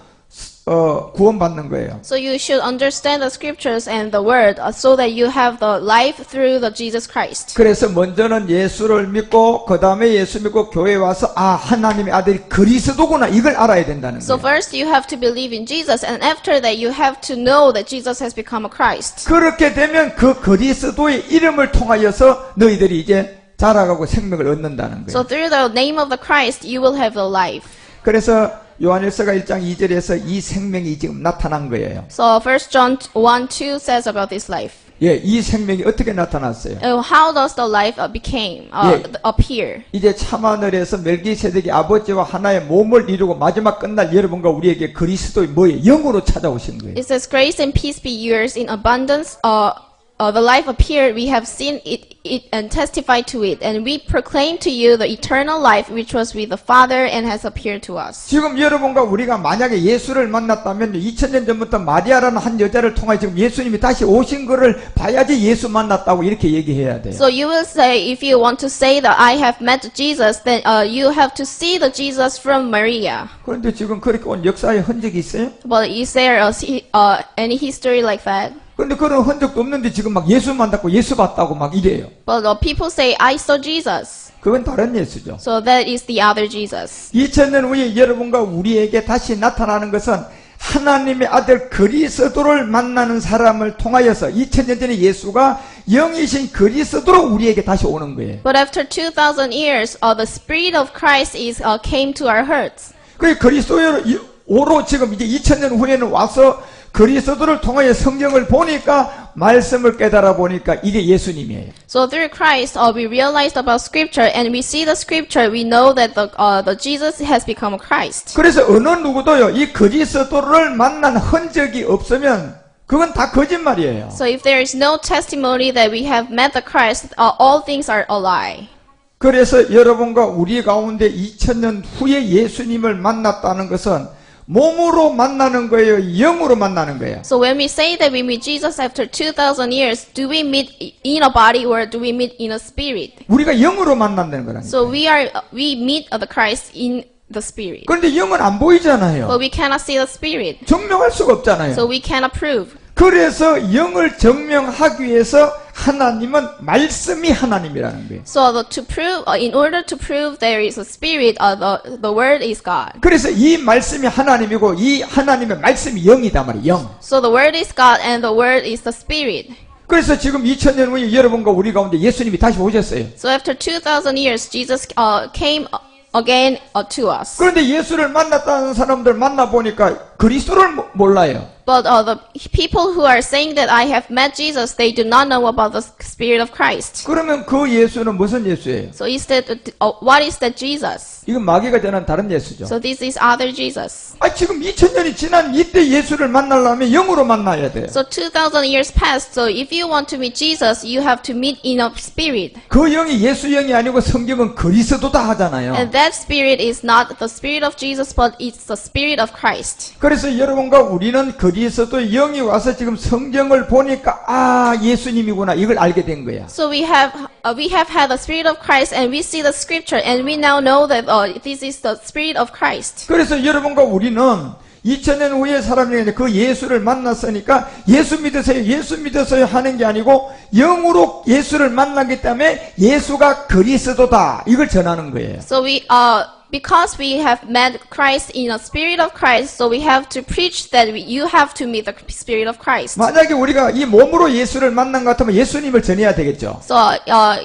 [SPEAKER 1] 구원받는 거예요.
[SPEAKER 2] So you should understand the scriptures and the word so that you have the life through the Jesus Christ.
[SPEAKER 1] 그래서 먼저는 예수를 믿고 그 다음에 예수 믿고 교회에 와서 아 하나님의 아들이 그리스도구나 이걸 알아야 된다는
[SPEAKER 2] So
[SPEAKER 1] 거예요.
[SPEAKER 2] first you have to believe in Jesus, and after that you have to know that Jesus has become a Christ.
[SPEAKER 1] 그렇게 되면 그 그리스도의 이름을 통하여서 너희들이 이제 자라가고 생명을 얻는다는
[SPEAKER 2] So
[SPEAKER 1] 거예요.
[SPEAKER 2] through the name of the Christ you will have the life.
[SPEAKER 1] 그래서 요한일서가 1장 2절에서 이 생명이 지금 나타난 거예요.
[SPEAKER 2] So 1 John 1:2 says about this life.
[SPEAKER 1] 예, 이 생명이 어떻게 나타났어요?
[SPEAKER 2] How does the life appear?
[SPEAKER 1] 이제 참하늘에서 멜기세덱이 아버지와 하나의 몸을 이루고 마지막 끝날 여러분과 우리에게 그리스도의 뭐예요? 영으로 찾아오신 거예요.
[SPEAKER 2] It says grace and peace be yours in abundance the life appeared, we have seen it and testified to it, and we proclaim to you the eternal life which was with the Father and has appeared to us.
[SPEAKER 1] 지금 여러분과 우리가 만약에 예수를 만났다면 2000년 전부터 마리아라는 한 여자를 통해 지금 예수님이 다시 오신 거를 봐야지 예수 만났다고 이렇게 얘기해야 돼요.
[SPEAKER 2] So you will say, if you want to say that I have met Jesus, then you have to see the Jesus from Maria.
[SPEAKER 1] 그런데 지금 그렇게 온 역사의 흔적이 있어요?
[SPEAKER 2] But is there any history like that?
[SPEAKER 1] 그런데 그런 흔적도 없는데 지금 막 예수 만났고 예수 봤다고 막 이래요.
[SPEAKER 2] But people say, I saw Jesus.
[SPEAKER 1] 그건 다른 예수죠.
[SPEAKER 2] So that is the other Jesus.
[SPEAKER 1] 2000년 후에 여러분과 우리에게 다시 나타나는 것은 하나님의 아들 그리스도를 만나는 사람을 통하여서 2000년 전에 예수가 영이신 그리스도로 우리에게 다시 오는 거예요.
[SPEAKER 2] But after 2,000 years, the Spirit of Christ came to our hearts.
[SPEAKER 1] 그 그리스도로 지금 이제 2000년 후에는 와서 그리스도를 통하여 성경을 보니까 말씀을 깨달아 보니까 이게 예수님이에요.
[SPEAKER 2] So through Christ, we realized about Scripture, and we see the Scripture. We know that the Jesus has become Christ.
[SPEAKER 1] 그래서 어느 누구도요 이 그리스도를 만난 흔적이 없으면 그건 다 거짓말이에요.
[SPEAKER 2] So if there is no testimony that we have met the Christ, all things are a lie.
[SPEAKER 1] 그래서 여러분과 우리 가운데 2000년 후에 예수님을 만났다는 것은 몸으로 만나는 거예요? 영으로 만나는 거예요?
[SPEAKER 2] So when we say that we meet Jesus after 2,000 years, do we meet in a body or do we meet in a spirit?
[SPEAKER 1] 우리가 영으로 만난다는 거라니까.
[SPEAKER 2] So we meet the Christ in the spirit.
[SPEAKER 1] 그런데 영은 안 보이잖아요.
[SPEAKER 2] But we cannot see the spirit.
[SPEAKER 1] 증명할 수가 없잖아요.
[SPEAKER 2] So we cannot prove.
[SPEAKER 1] 그래서 영을 증명하기 위해서 하나님은 말씀이 하나님이라는 거예요.
[SPEAKER 2] So in order to prove there is a spirit, the word is God.
[SPEAKER 1] 그래서 이 말씀이 하나님이고 이 하나님의 말씀이 영이다 말이에요. 영.
[SPEAKER 2] So the word is God and the word is the spirit.
[SPEAKER 1] 그래서 지금 2000년 후에 여러분과 우리 가운데 예수님이 다시 오셨어요.
[SPEAKER 2] So after 2,000 years, Jesus came again to us.
[SPEAKER 1] 그런데 예수를 만났다는 사람들 만나보니까 그리스도를 몰라요.
[SPEAKER 2] But the people who are saying that I have met Jesus, they do not know about the Spirit of Christ.
[SPEAKER 1] 그러면 그 예수는 무슨 예수예요?
[SPEAKER 2] So what is that Jesus?
[SPEAKER 1] 이건 마귀가 전한 다른 예수죠.
[SPEAKER 2] So this is other Jesus.
[SPEAKER 1] 지금 2000년이 지난 이때 예수를 만나려면 영으로 만나야 돼.
[SPEAKER 2] So 2,000 years passed. So if you want to meet Jesus, you have to meet in a spirit.
[SPEAKER 1] 그 영이 예수 영이 아니고 성경은 그리스도다 하잖아요.
[SPEAKER 2] And that spirit is not the spirit of Jesus, but it's the spirit of Christ.
[SPEAKER 1] 그래서 여러분과 우리는 그리스도 영이 와서 지금 성경을 보니까 예수님이구나 이걸 알게 된 거야.
[SPEAKER 2] So we have had the spirit of Christ, and we see the scripture, and we now know that this is the spirit of Christ.
[SPEAKER 1] 그래서 여러분과 우리는 2000년 후에 사람이 그 예수를 만났으니까 예수 믿으세요 하는 게 아니고 영으로 예수를 만나기 때문에 예수가 그리스도다 이걸 전하는 거예요.
[SPEAKER 2] So because we have met Christ in a spirit of Christ, so we have to preach that you have to meet the spirit of Christ.
[SPEAKER 1] 만약에 우리가 이 몸으로 예수를 만난 것 같으면 예수님을 전해야 되겠죠.
[SPEAKER 2] So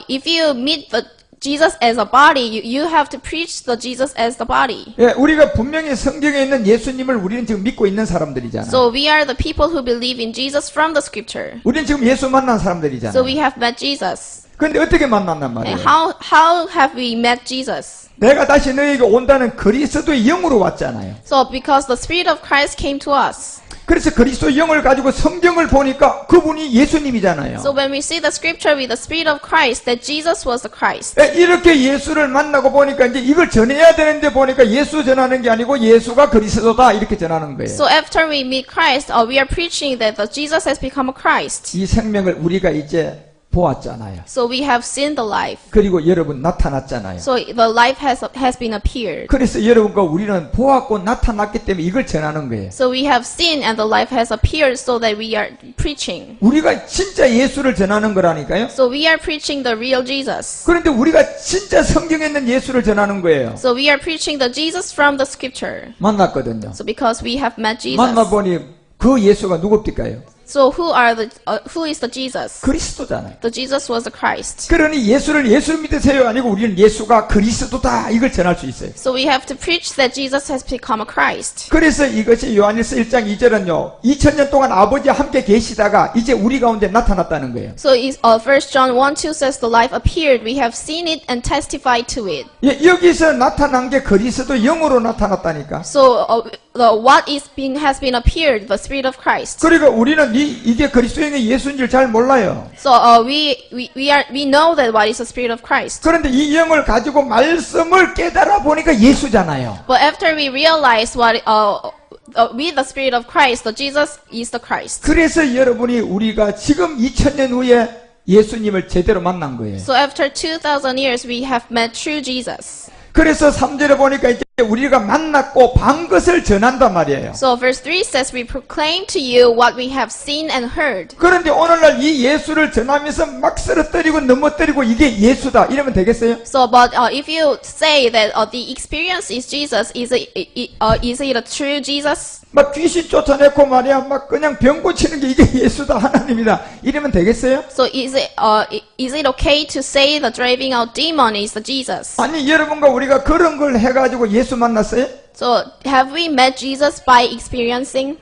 [SPEAKER 2] if you meet the Jesus as a body, you have to preach the Jesus as the body.
[SPEAKER 1] 예, 우리가 분명히 성경에 있는 예수님을 우리는 지금 믿고 있는 사람들이잖아.
[SPEAKER 2] So we are the people who believe in Jesus from the scripture.
[SPEAKER 1] 우리는 지금 예수 만난 사람들이잖아.
[SPEAKER 2] So we have met Jesus.
[SPEAKER 1] 근데 어떻게 만났단 말이에요?
[SPEAKER 2] And how have we met Jesus?
[SPEAKER 1] 내가 다시 너에게 온다는 그리스도의 영으로 왔잖아요.
[SPEAKER 2] So because the Spirit of Christ came to us.
[SPEAKER 1] 그래서 그리스도의 영을 가지고 성경을 보니까 그분이 예수님이잖아요.
[SPEAKER 2] So when we see the scripture with the Spirit of Christ, that Jesus was the Christ.
[SPEAKER 1] 이렇게 예수를 만나고 보니까 이제 이걸 전해야 되는데 보니까 예수 전하는 게 아니고 예수가 그리스도다 이렇게 전하는 거예요.
[SPEAKER 2] So after we meet Christ, we are preaching that the Jesus has become a Christ.
[SPEAKER 1] 이 생명을 우리가 이제 보았잖아요.
[SPEAKER 2] So we have seen the life.
[SPEAKER 1] 그리고 여러분 나타났잖아요.
[SPEAKER 2] So the life has been appeared.
[SPEAKER 1] 그래서 여러분과 우리는 보았고 나타났기 때문에 이걸 전하는 거예요.
[SPEAKER 2] So we have seen and the life has appeared so that we are preaching.
[SPEAKER 1] 우리가 진짜 예수를 전하는 거라니까요.
[SPEAKER 2] So we are preaching the real Jesus.
[SPEAKER 1] 그런데 우리가 진짜 성경에 있는 예수를 전하는 거예요.
[SPEAKER 2] So we are preaching the Jesus from the scripture.
[SPEAKER 1] 만났거든요.
[SPEAKER 2] So because we have met Jesus.
[SPEAKER 1] 만나보니 그 예수가 누굽니까요?
[SPEAKER 2] So who is the Jesus?
[SPEAKER 1] 그리스도잖아요.
[SPEAKER 2] The Jesus was the Christ.
[SPEAKER 1] 그러니 예수를 예수 믿으세요 아니고 우리는 예수가 그리스도다 이걸 전할 수 있어요.
[SPEAKER 2] So we have to preach that Jesus has become a Christ.
[SPEAKER 1] 그래서 이것이 요한일서 1장 2절은요. 2000년 동안 아버지와 함께 계시다가 이제 우리 가운데 나타났다는 거예요.
[SPEAKER 2] So 1 John 1:2 says the life appeared. We have seen it and testified to it.
[SPEAKER 1] 여기서 나타난 게 그리스도 영으로 나타났다니까.
[SPEAKER 2] So what has been appeared, the Spirit of Christ.
[SPEAKER 1] 그러니까 우리는 이게 그리스도의 예수인 줄 잘 몰라요.
[SPEAKER 2] So we know that what is the Spirit of Christ.
[SPEAKER 1] 그런데 이 영을 가지고 말씀을 깨달아 보니까 예수잖아요.
[SPEAKER 2] But after we realize with the Spirit of Christ, the Jesus is the Christ.
[SPEAKER 1] 그래서 여러분이 우리가 지금 2000년 후에 예수님을 제대로 만난 거예요.
[SPEAKER 2] So after 2,000 years, we have met true Jesus.
[SPEAKER 1] 그래서 3절에 보니까 이제 우리가 만났고 반 것을 전한단 말이에요.
[SPEAKER 2] So verse 3 says, we proclaim to you what we have seen and heard.
[SPEAKER 1] 그런데 오늘날 이 예수를 전하면서 막 쓰러뜨리고 넘어뜨리고 이게 예수다 이러면 되겠어요?
[SPEAKER 2] So, but if you say that the experience is Jesus, is it a true Jesus?
[SPEAKER 1] 막 귀신 쫓아내고 말이야 막 그냥 병 고치는 게 이게 예수다 하나님이다 이러면 되겠어요?
[SPEAKER 2] So is it okay to say the driving out demon is the Jesus?
[SPEAKER 1] 아니 여러분과 우리가 그런 걸 해가지고 예수 만났어요?
[SPEAKER 2] So have we met Jesus by experiencing?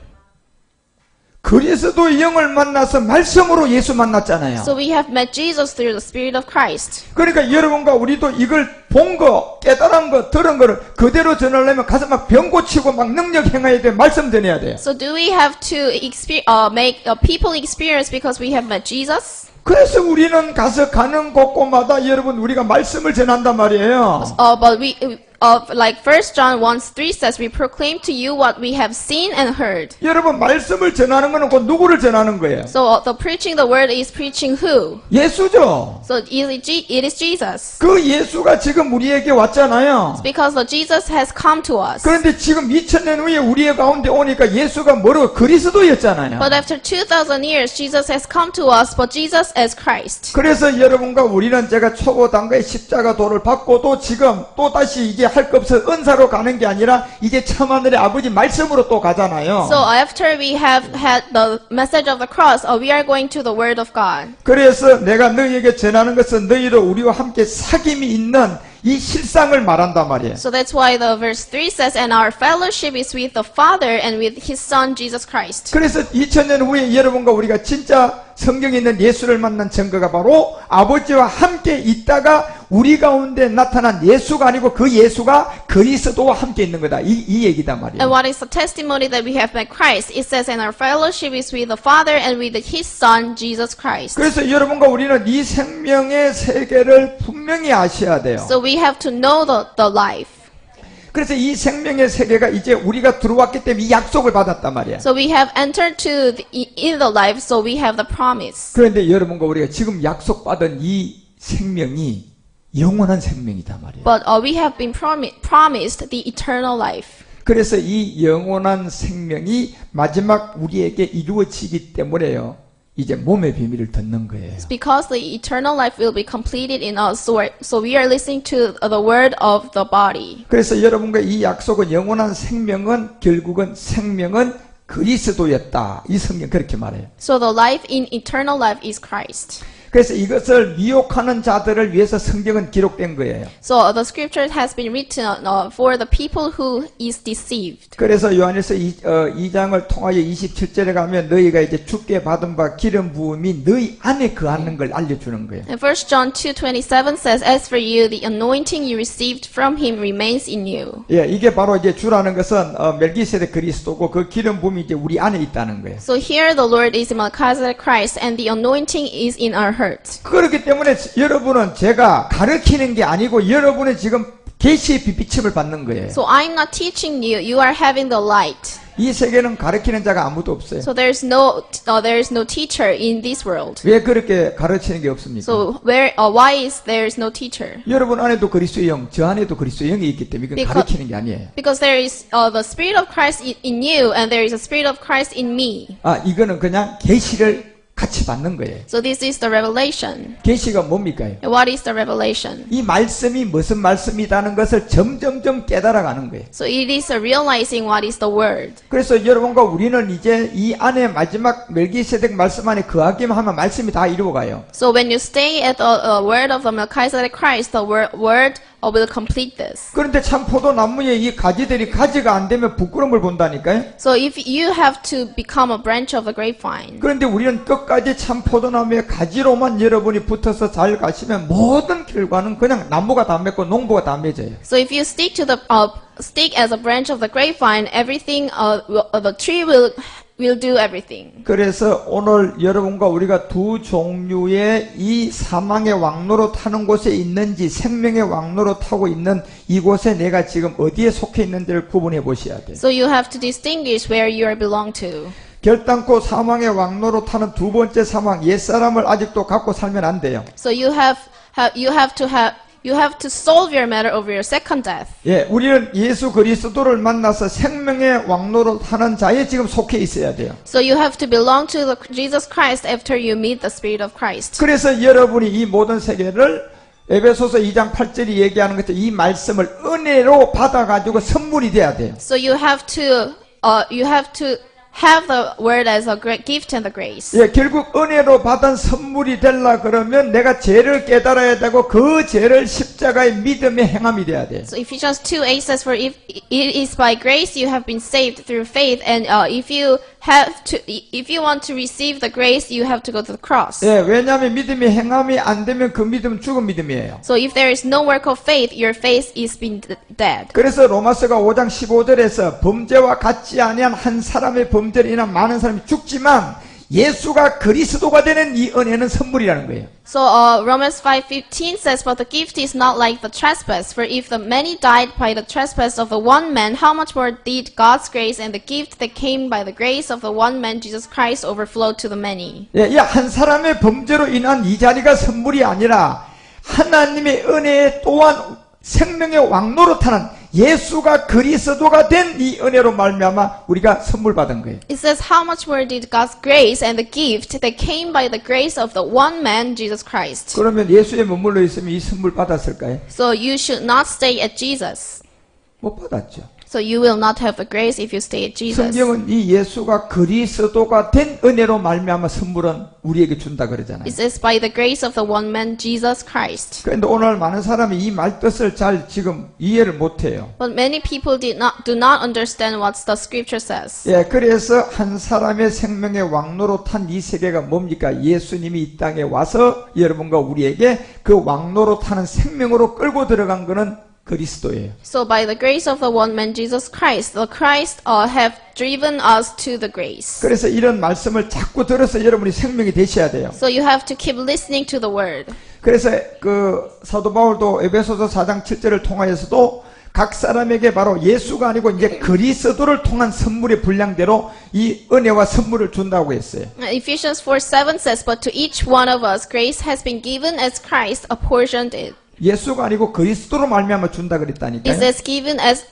[SPEAKER 1] 그리스도 영을 만나서 말씀으로 예수 만났잖아요.
[SPEAKER 2] So we have met Jesus through the Spirit of Christ.
[SPEAKER 1] 그러니까 여러분과 우리도 이걸 본 거, 깨달은 거, 들은 거를 그대로 전하려면 가서 막 병 고치고 막 능력 행해야 돼. 말씀 전해야 돼요.
[SPEAKER 2] So do we have to make people experience because we have met Jesus?
[SPEAKER 1] 그래서 우리는 가서 가는 곳곳마다 여러분 우리가 말씀을 전한단 말이에요.
[SPEAKER 2] But like 1 John 1:3 says, we proclaim to you what we have seen and heard.
[SPEAKER 1] 여러분 말씀을 전하는 거는 곧 누구를 전하는 거예요?
[SPEAKER 2] So the preaching the word is preaching who?
[SPEAKER 1] 예수죠.
[SPEAKER 2] So it is Jesus.
[SPEAKER 1] 그 예수가 지금 우리에게 왔잖아요.
[SPEAKER 2] Because the Jesus has come to us.
[SPEAKER 1] 그런데 지금 2000년 후에 우리의 가운데 오니까 예수가 뭐라고 그리스도였잖아요.
[SPEAKER 2] But after 2,000 years, Jesus has come to us, but Jesus as Christ.
[SPEAKER 1] 그래서 여러분과 우리는 제가 초고단과의 십자가 도를 받고도 지금 또 다시 이제 할 것 없어 은사로 가는 게 아니라 이제 참하늘의 아버지 말씀으로 또 가잖아요.
[SPEAKER 2] So after we have had the message of the cross, we are going to the Word of God.
[SPEAKER 1] 그래서 내가 너희에게 전하는 것은 너희로 우리와 함께 사귐이 있는 이 실상을 말한단 말이에요.
[SPEAKER 2] So that's why the verse 3 says, and our fellowship is with the Father and with His Son, Jesus Christ.
[SPEAKER 1] 그래서 2000년 후에 여러분과 우리가 진짜 성경에 있는 예수를 만난 증거가 바로 아버지와 함께 있다가 우리 가운데 나타난 예수가 아니고 그 예수가 그리스도와 함께 있는 거다. 이 얘기단 말이에요.
[SPEAKER 2] And what is the testimony that we have met Christ? It says, and our fellowship is with the Father and with His Son, Jesus Christ.
[SPEAKER 1] 그래서 여러분과 우리는 이 생명의 세계를 분명히 아셔야 돼요.
[SPEAKER 2] So we have to know the life.
[SPEAKER 1] 그래서 이 생명의 세계가 이제 우리가 들어왔기 때문에 이 약속을 받았단 말이야.
[SPEAKER 2] So we have entered in the life, so we have the promise.
[SPEAKER 1] 그런데 여러분과 우리가 지금 약속받은 이 생명이 영원한 생명이다 말이야.
[SPEAKER 2] But we have been promised the eternal life.
[SPEAKER 1] 그래서 이 영원한 생명이 마지막 우리에게 이루어지기 때문에요. 이제 몸의 비밀을 듣는 거예요.
[SPEAKER 2] It's because the eternal life will be completed in us, so we are listening to the word of the body.
[SPEAKER 1] 그래서 여러분과 이 약속은 영원한 생명은 결국은 생명은 그리스도였다. 이 성경 그렇게 말해요.
[SPEAKER 2] So the life in eternal life is Christ.
[SPEAKER 1] 그래서 이것을 미혹하는 자들을 위해서 성경은 기록된 거예요.
[SPEAKER 2] So the scripture has been written for the people who is deceived.
[SPEAKER 1] 그래서 요한일서 2장을 통하여 27절에 가면 너희가 이제 주께 받은 바 기름 부음이 너희 안에 거하는 걸 알려주는 거예요.
[SPEAKER 2] And 1 John 2:27 says, as for you, the anointing you received from him remains in you.
[SPEAKER 1] 예, 이게 바로 이제 주라는 것은 멜기세덱 그리스도고 그 기름 부음이 이제 우리 안에 있다는 거예요.
[SPEAKER 2] So here the Lord is Melchizedek Christ, and the anointing is in our heart.
[SPEAKER 1] 그렇기 때문에 여러분은 제가 가르치는 게 아니고 여러분은 지금 계시의 빛비침을 받는 거예요.
[SPEAKER 2] So I'm not teaching you, you are having the light.
[SPEAKER 1] 이 세계는 가르치는 자가 아무도 없어요.
[SPEAKER 2] So there is no teacher in this world.
[SPEAKER 1] 왜 그렇게 가르치는 게 없습니까?
[SPEAKER 2] So why is there is no teacher?
[SPEAKER 1] 여러분 안에도 그리스도의 영, 저 안에도 그리스도의 영이 있기 때문에 이건
[SPEAKER 2] Because-
[SPEAKER 1] 가르치는 게 아니에요.
[SPEAKER 2] Because there is the Spirit of Christ in you, and there is a Spirit of Christ in me.
[SPEAKER 1] 이거는 그냥 계시를 같이 받는 거예요.
[SPEAKER 2] So this is the revelation.
[SPEAKER 1] 계시가 뭡니까?
[SPEAKER 2] And what is the revelation?
[SPEAKER 1] 이 말씀이 무슨 말씀이라는 것을 점점점 깨달아가는 거예요.
[SPEAKER 2] So it is realizing what is the word.
[SPEAKER 1] 그래서 여러분과 우리는 이제 이 안에 마지막 멜기세덱 말씀 안에 거하기만 하면 말씀이 다 이루어가요.
[SPEAKER 2] So when you stay at the word of the Melchizedek Christ, the word will complete this.
[SPEAKER 1] 그런데 참 포도나무의 이 가지들이 가지가 안 되면 부끄러움을 본다니까요.
[SPEAKER 2] So if you have to become a branch of the grapevine,
[SPEAKER 1] 그런데 우리는 끝까지 참 포도나무의 가지로만 여러분이 붙어서 잘 가시면 모든 결과는 그냥 나무가 다 맺고 농부가 다 맺어요.
[SPEAKER 2] so if you stick to the stick as a branch of the grapevine, everything the tree will do everything.
[SPEAKER 1] 그래서 오늘 여러분과 우리가 두 종류의 이 사망의 왕로로 타는 곳에 있는지 생명의 왕로로 타고 있는 이곳에 내가 지금 어디에 속해 있는지를 구분해 보셔야 돼요.
[SPEAKER 2] So you have to distinguish where you are belong to.
[SPEAKER 1] 결단코 사망의 왕로로 타는 두 번째 사망, 옛사람을 아직도 갖고 살면 안 돼요.
[SPEAKER 2] So you have to solve your matter over your second death.
[SPEAKER 1] 예, 우리는 예수 그리스도를 만나서 생명의 왕로로 타는 자에 지금 속해 있어야 돼요.
[SPEAKER 2] So you have to belong to Jesus Christ after you meet the Spirit of Christ.
[SPEAKER 1] 그래서 여러분이 이 모든 세계를 에베소서 2장 8절이 얘기하는 것처럼 이 말씀을 은혜로 받아가지고 선물이 돼야 돼요.
[SPEAKER 2] So you have to have the word as a great gift and the grace.
[SPEAKER 1] 예, 결국 은혜로 받은 선물이 되려 그러면 내가 죄를 깨달아야 되고 그 죄를 십자가의 믿음의 행함이 돼야 돼.
[SPEAKER 2] So Ephesians 2:8 says, "For if it is by grace you have been saved through faith, and if you want to receive the grace, you have to go to the cross."
[SPEAKER 1] 예, 왜냐하면 믿음이 행함이 안 되면 그 믿음은 죽은 믿음이에요.
[SPEAKER 2] So if there is no work of faith, your faith is been dead.
[SPEAKER 1] 그래서 로마서가 5장 15절에서 범죄와 같지 아니한 한 사람의 범죄로 인한 많은 사람이 죽지만 예수가 그리스도가 되는 이 은혜는 선물이라는 거예요.
[SPEAKER 2] So Romans 5:15 says, "But the gift is not like the trespass. For if the many died by the trespass of the one man, how much more did God's grace and the gift that came by the grace of the one man, Jesus Christ, overflow to the many?"
[SPEAKER 1] 예, 이 한 사람의 범죄로 인한 이 자리가 선물이 아니라 하나님의 은혜에 또한 생명의 왕노로 타는 예수가 그리스도가 된 이 은혜로 말미암아 우리가 선물 받은 거예요.
[SPEAKER 2] It says, "How much more did God's grace and the gift that came by the grace of the one man, Jesus Christ?"
[SPEAKER 1] 그러면 예수에 머물러 있으면 이 선물 받았을까요?
[SPEAKER 2] So you should not stay at Jesus.
[SPEAKER 1] 못 받았죠.
[SPEAKER 2] So you will not have the grace if you stay at Jesus.
[SPEAKER 1] 성경은 이 예수가 그리스도가 된 은혜로 말미암아 선물은 우리에게 준다 그러잖아요.
[SPEAKER 2] It says, "By the grace of the one man, Jesus Christ."
[SPEAKER 1] 그런데 오늘 많은 사람이 이 말뜻을 잘 지금 이해를 못해요.
[SPEAKER 2] But many people do not understand what the scripture says.
[SPEAKER 1] 예, 그래서 한 사람의 생명의 왕노로 탄 이 세계가 뭡니까? 예수님이 이 땅에 와서 여러분과 우리에게 그 왕노로 타는 생명으로 끌고 들어간 거는 그리스도예요.
[SPEAKER 2] So by the grace of the one man, Jesus Christ, the Christ have driven us to the grace.
[SPEAKER 1] 그래서 이런 말씀을 자꾸 들어서 여러분이 생명이 되셔야 돼요.
[SPEAKER 2] So you have to keep listening to the word.
[SPEAKER 1] 그래서 그 사도 바울도 에베소서 4장 7절을 통하여서도 각 사람에게 바로 예수가 아니고 이제 그리스도를 통한 선물의 분량대로 이 은혜와 선물을 준다고 했어요.
[SPEAKER 2] Ephesians 4:7 says, "But to each one of us grace has been given as Christ apportioned it."
[SPEAKER 1] 예수가 아니고 그리스도로 말미암아 준다
[SPEAKER 2] It
[SPEAKER 1] 그랬다니까요.
[SPEAKER 2] says given as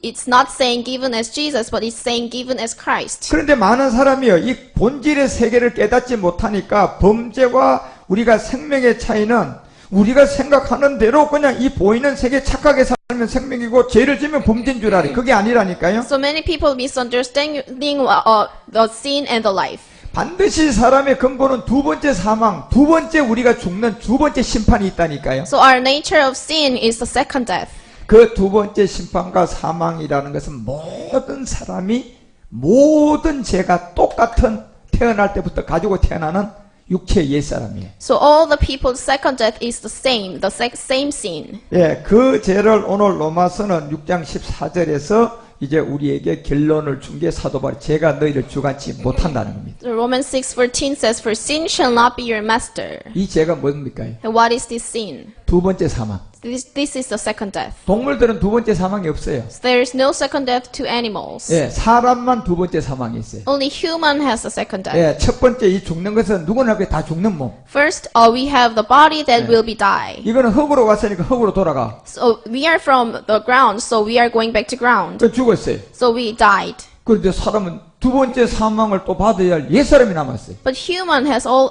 [SPEAKER 2] it's not saying given as Jesus, but it's saying given as Christ.
[SPEAKER 1] 그런데 많은 사람이요, 이 본질의 세계를 깨닫지 못하니까 범죄와 우리가 생명의 차이는 우리가 생각하는 대로 그냥 이 보이는 세계 착하게 살면 생명이고 죄를 지면 범죄인 줄 알아요. 그게 아니라니까요.
[SPEAKER 2] So many people misunderstanding the sin and the life.
[SPEAKER 1] 반드시 사람의 근본은 두 번째 사망, 두 번째 우리가 죽는 두 번째 심판이 있다니까요.
[SPEAKER 2] So our nature of sin is the second death.
[SPEAKER 1] 그 두 번째 심판과 사망이라는 것은 모든 사람이 모든 죄가 똑같은 태어날 때부터 가지고 태어나는 육체의 옛사람이에요.
[SPEAKER 2] So all the people's second death is the same sin.
[SPEAKER 1] 예, 그 죄를 오늘 로마서는 6장 14절에서 이제 우리에게 결론을 준 게 사도 바울, 제가 너희를 주관치 못한다는 겁니다.
[SPEAKER 2] So Romans 6:14 says, "For sin shall not be your master."
[SPEAKER 1] 이 죄가 뭡니까?
[SPEAKER 2] And what is this sin?
[SPEAKER 1] 두 번째 사망.
[SPEAKER 2] This is the second death.
[SPEAKER 1] 동물들은 두 번째 사망이 없어요.
[SPEAKER 2] So there is no second death to animals.
[SPEAKER 1] 예, 사람만 두 번째 사망이 있어요.
[SPEAKER 2] Only human has the second death.
[SPEAKER 1] 예, 첫 번째 이 죽는 것은 누구나 다 죽는 몸.
[SPEAKER 2] First, we have the body that will be die.
[SPEAKER 1] 이거는 흙으로 왔으니까 흙으로 돌아가.
[SPEAKER 2] So we are from the ground, so we are going back to ground.
[SPEAKER 1] 그 죽었어요.
[SPEAKER 2] So we died.
[SPEAKER 1] 그런데 사람은 두 번째 사망을 또 받아야 할 옛사람이 남았어요.
[SPEAKER 2] But human has all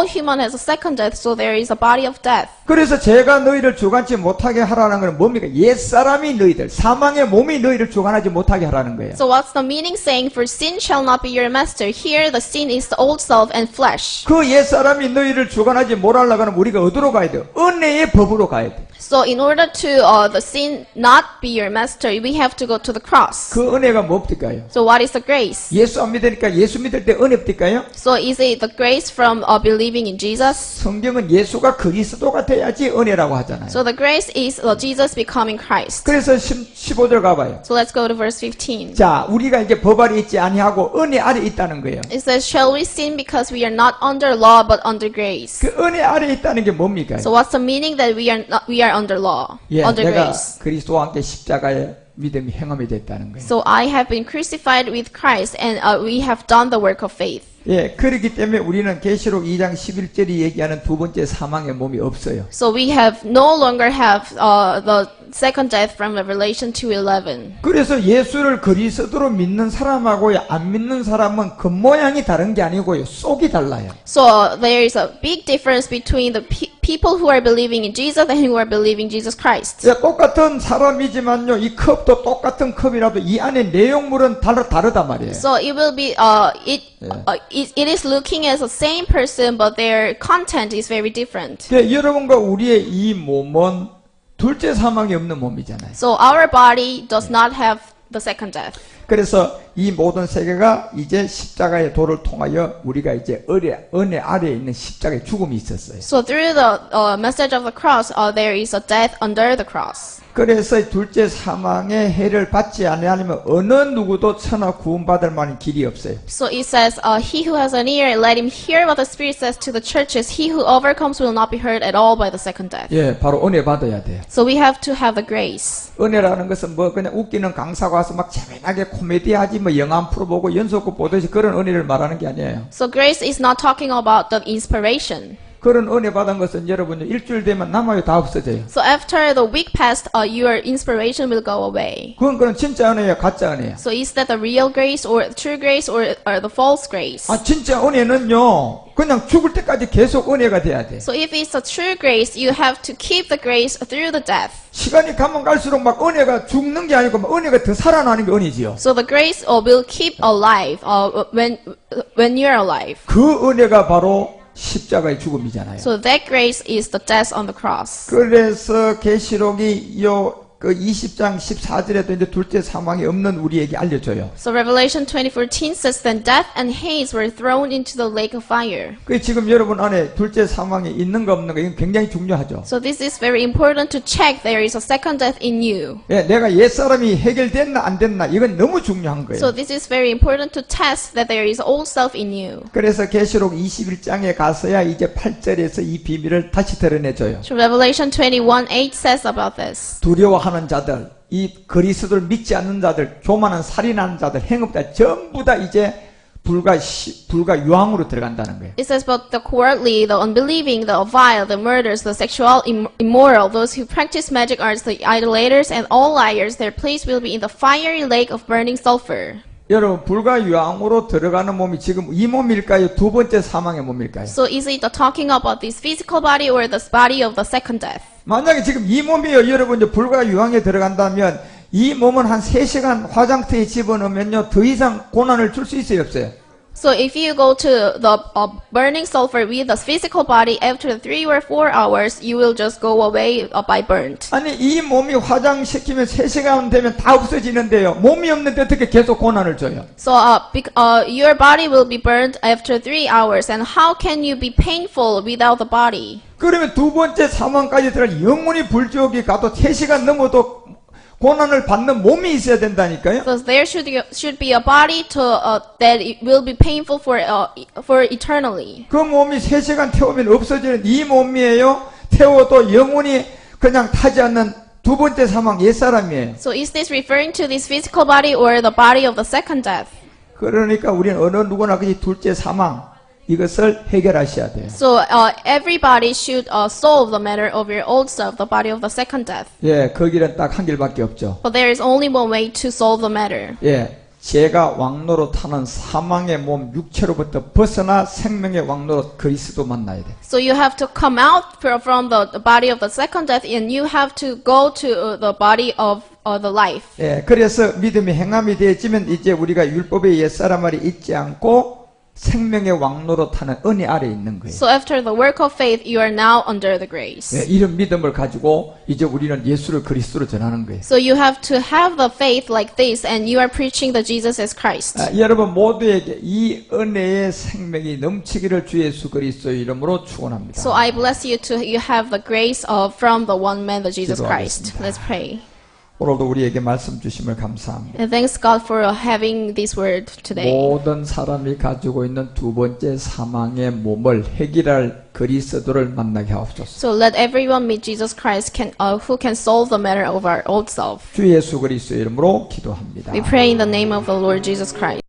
[SPEAKER 2] human has a second death, so there is a body of death.
[SPEAKER 1] 그래서 제가 너희를 주관치 못하게 하라는 건 뭡니까? 옛사람이 너희들, 사망의 몸이 너희를 주관하지 못하게 하라는 거예요.
[SPEAKER 2] So what's the meaning saying, "For sin shall not be your master"? Here the sin is the old self and flesh.
[SPEAKER 1] 그 옛사람이 너희를 주관하지 못하려고 하면 우리가 어디로 가야 돼요? 은혜의 법으로 가야 돼.
[SPEAKER 2] So in order to the sin not be your master, we have to go to the cross.
[SPEAKER 1] 그 은혜가 뭡니까요?
[SPEAKER 2] So what is the grace?
[SPEAKER 1] 예수 안 믿으니까 예수 믿을 때 은혜입니까요?
[SPEAKER 2] So is it the grace from believing in Jesus?
[SPEAKER 1] 성경은 예수가 그리스도가 돼야지 은혜라고 하잖아요.
[SPEAKER 2] So the grace is Jesus becoming Christ.
[SPEAKER 1] 그래서 15절 가봐요.
[SPEAKER 2] So let's go to verse 15.
[SPEAKER 1] 자, 우리가 이제 법 아래 있지 아니하고 은혜 아래 있다는 거예요.
[SPEAKER 2] It says, shall we sin because we are not under law but under grace?
[SPEAKER 1] 그 은혜 아래 있다는 게 뭡니까?
[SPEAKER 2] So what's the meaning that we are under law,
[SPEAKER 1] 예,
[SPEAKER 2] under
[SPEAKER 1] 내가
[SPEAKER 2] grace?
[SPEAKER 1] 그리스도와 함께 십자가에 믿음이 행함이 됐다는 거예요.
[SPEAKER 2] So I have been crucified with Christ and we have done the work of faith.
[SPEAKER 1] 예, 그렇기 때문에 우리는 계시록 2장 11절이 얘기하는 두 번째 사망의 몸이 없어요.
[SPEAKER 2] So we have no longer have the second death from Revelation 2:11.
[SPEAKER 1] 그래서 예수를 그리스도로 믿는 사람하고 안 믿는 사람은 겉모양이 다른 게 아니고요. 속이 달라요.
[SPEAKER 2] So there is a big difference between the people who are believing in Jesus and who are believing Jesus Christ.
[SPEAKER 1] 예, 똑같은 사람이지만요. 이 컵도 똑같은 컵이라도 이 안에 내용물은 다르단 말이에요.
[SPEAKER 2] So it will be it is looking as the same person, but their content is very different.
[SPEAKER 1] 예, 여러분과 우리의 이 몸은 둘째 사망이 없는 몸이잖아요.
[SPEAKER 2] So our body does not have the second death.
[SPEAKER 1] 그래서 이 모든 세계가 이제 십자가의 도를 통하여 우리가 이제 은혜 아래에 있는 십자가의 죽음이 있었어요.
[SPEAKER 2] So through the message of the cross, there is a death under the cross.
[SPEAKER 1] 그래서 둘째 사망의 해를 받지 않으면 어느 누구도 천하 구원받을 만한 길이 없어요.
[SPEAKER 2] So it says, he who has an ear, let him hear what the Spirit says to the churches. He who overcomes will not be hurt at all by the second death.
[SPEAKER 1] 예, 바로 은혜 받아야 돼요.
[SPEAKER 2] So we have to have the grace.
[SPEAKER 1] 은혜라는 것은 뭐 그냥 웃기는 강사가 와서 막 재미나게 코미디 하지 뭐 영화 한 프로 보고 연속극 보듯이 그런 은혜를 말하는 게 아니에요.
[SPEAKER 2] So grace is not talking about the inspiration.
[SPEAKER 1] 그런 은혜 받은 것은 여러분 일주일 되면 남아요. 다 없어져요.
[SPEAKER 2] So after the week passed, your inspiration will go away.
[SPEAKER 1] 그건 진짜 은혜예요, 가짜 은혜예요.
[SPEAKER 2] So is that the real grace or true grace or the false grace?
[SPEAKER 1] 아, 진짜 은혜는요, 그냥 죽을 때까지 계속 은혜가 돼야 돼.
[SPEAKER 2] So if it's a true grace, you have to keep the grace through the death.
[SPEAKER 1] 시간이 가면 갈수록 막 은혜가 죽는 게 아니고 막 은혜가 더 살아나는 게 은혜지요.
[SPEAKER 2] So the grace will keep alive when you're alive.
[SPEAKER 1] 그 은혜가 바로 십자가의 죽음이잖아요.
[SPEAKER 2] So that grace is the death on the cross.
[SPEAKER 1] 그래서 계시록이 그 20장 14절에도 이제 둘째 사망이 없는 우리에게 알려줘요.
[SPEAKER 2] So Revelation 20:14 says, "Then death and Hades were thrown into the lake of fire."
[SPEAKER 1] 그 지금 여러분 안에 둘째 사망이 있는가 없는가 이건 굉장히 중요하죠.
[SPEAKER 2] So this is very important to check there is a second death in you.
[SPEAKER 1] 예, 내가 옛사람이 해결됐나 안 됐나 이건 너무 중요한 거예요.
[SPEAKER 2] So this is very important to test that there is old self in you.
[SPEAKER 1] 그래서 계시록 21장에 가서야 이제 8절에서 이 비밀을 다시 드러내줘요.
[SPEAKER 2] So Revelation 21:8 says about this.
[SPEAKER 1] 두려워하는 자들, 이 그리스도를 믿지 않는 자들, 교만한 살인하는 자들, 행업자 전부 다 이제 불과 유황으로 들어간다는 거예요.
[SPEAKER 2] It says, but the cowardly, the unbelieving, the vile, the murderers, the sexual immoral, those who practice magic arts, the idolaters, and all liars, their place will be in the fiery lake of burning sulfur.
[SPEAKER 1] 여러분 불과 유황으로 들어가는 몸이 지금 이 몸일까요? 두 번째 사망의 몸일까요?
[SPEAKER 2] So is it talking about this physical body or the body of the second death?
[SPEAKER 1] 만약에 지금 이 몸이요, 여러분 이제 불과 유황에 들어간다면 이 몸은 한 3시간 화장터에 집어넣으면요 더 이상 고난을 줄 수 있어요, 없어요?
[SPEAKER 2] So if you go to the burning sulfur with the physical body, after 3 or 4 hours, you will just go away by burnt.
[SPEAKER 1] 아니 이 몸이 화장시키면 3시간 되면 다 없어지는데요. 몸이 없는데 어떻게 계속 고난을 줘요?
[SPEAKER 2] So your body will be burnt after 3 hours, and how can you be painful without the body?
[SPEAKER 1] 그러면 두 번째 사망까지 들어가 영원히 불지옥에 가도 3시간 넘어도 고난을 받는 몸이 있어야 된다니까요.
[SPEAKER 2] So there should be a body that it will be painful for eternally.
[SPEAKER 1] 그 몸이 3시간 태우면 없어지는 이 몸이에요. 태워도 영원히 그냥 타지 않는 두 번째 사망 옛사람이에요.
[SPEAKER 2] So is this referring to this physical body or the body of the second death?
[SPEAKER 1] 그러니까 우리는 어느 누구나 그 둘째 사망 이것을 해결하셔야 돼요.
[SPEAKER 2] So everybody should solve the matter of your old self, the body of the second death.
[SPEAKER 1] 예, 그 길은 딱 한 길밖에 없죠.
[SPEAKER 2] But there is only one way to solve the matter.
[SPEAKER 1] 예, 죄가 왕노로 타는 사망의 몸 육체로부터 벗어나 생명의 왕노로 그리스도 만나야 돼.
[SPEAKER 2] So you have to come out from the body of the second death, and you have to go to the body of the life.
[SPEAKER 1] 예, 그래서 믿음이 행함이 되어지면 이제 우리가 율법의 옛사람을 잊지 않고 생명의 왕노로 타는 은혜 아래에 있는 거예요.
[SPEAKER 2] So after the work of faith, you are now under the grace.
[SPEAKER 1] 예, 이런 믿음을 가지고 이제 우리는 예수를 그리스도로 전하는 거예요.
[SPEAKER 2] So you have to have the faith like this, and you are preaching the Jesus as Christ.
[SPEAKER 1] 여러분 모두에게 이 은혜의 생명이 넘치기를 주 예수 그리스도의 이름으로 축원합니다.
[SPEAKER 2] So I bless you to you have the grace of from the one man, the Jesus Christ.
[SPEAKER 1] 기도하겠습니다.
[SPEAKER 2] Let's pray.
[SPEAKER 1] 오늘도 우리에게 말씀 주심을 감사합니다.
[SPEAKER 2] And thanks God for having this word today.
[SPEAKER 1] 모든 사람이 가지고 있는 두 번째 사망의 몸을 해결할 그리스도를 만나게 하옵소서.
[SPEAKER 2] So let everyone meet Jesus Christ who can solve the matter of our old self.
[SPEAKER 1] 주 예수 그리스도의 이름으로 기도합니다.
[SPEAKER 2] We pray in the name of the Lord Jesus Christ.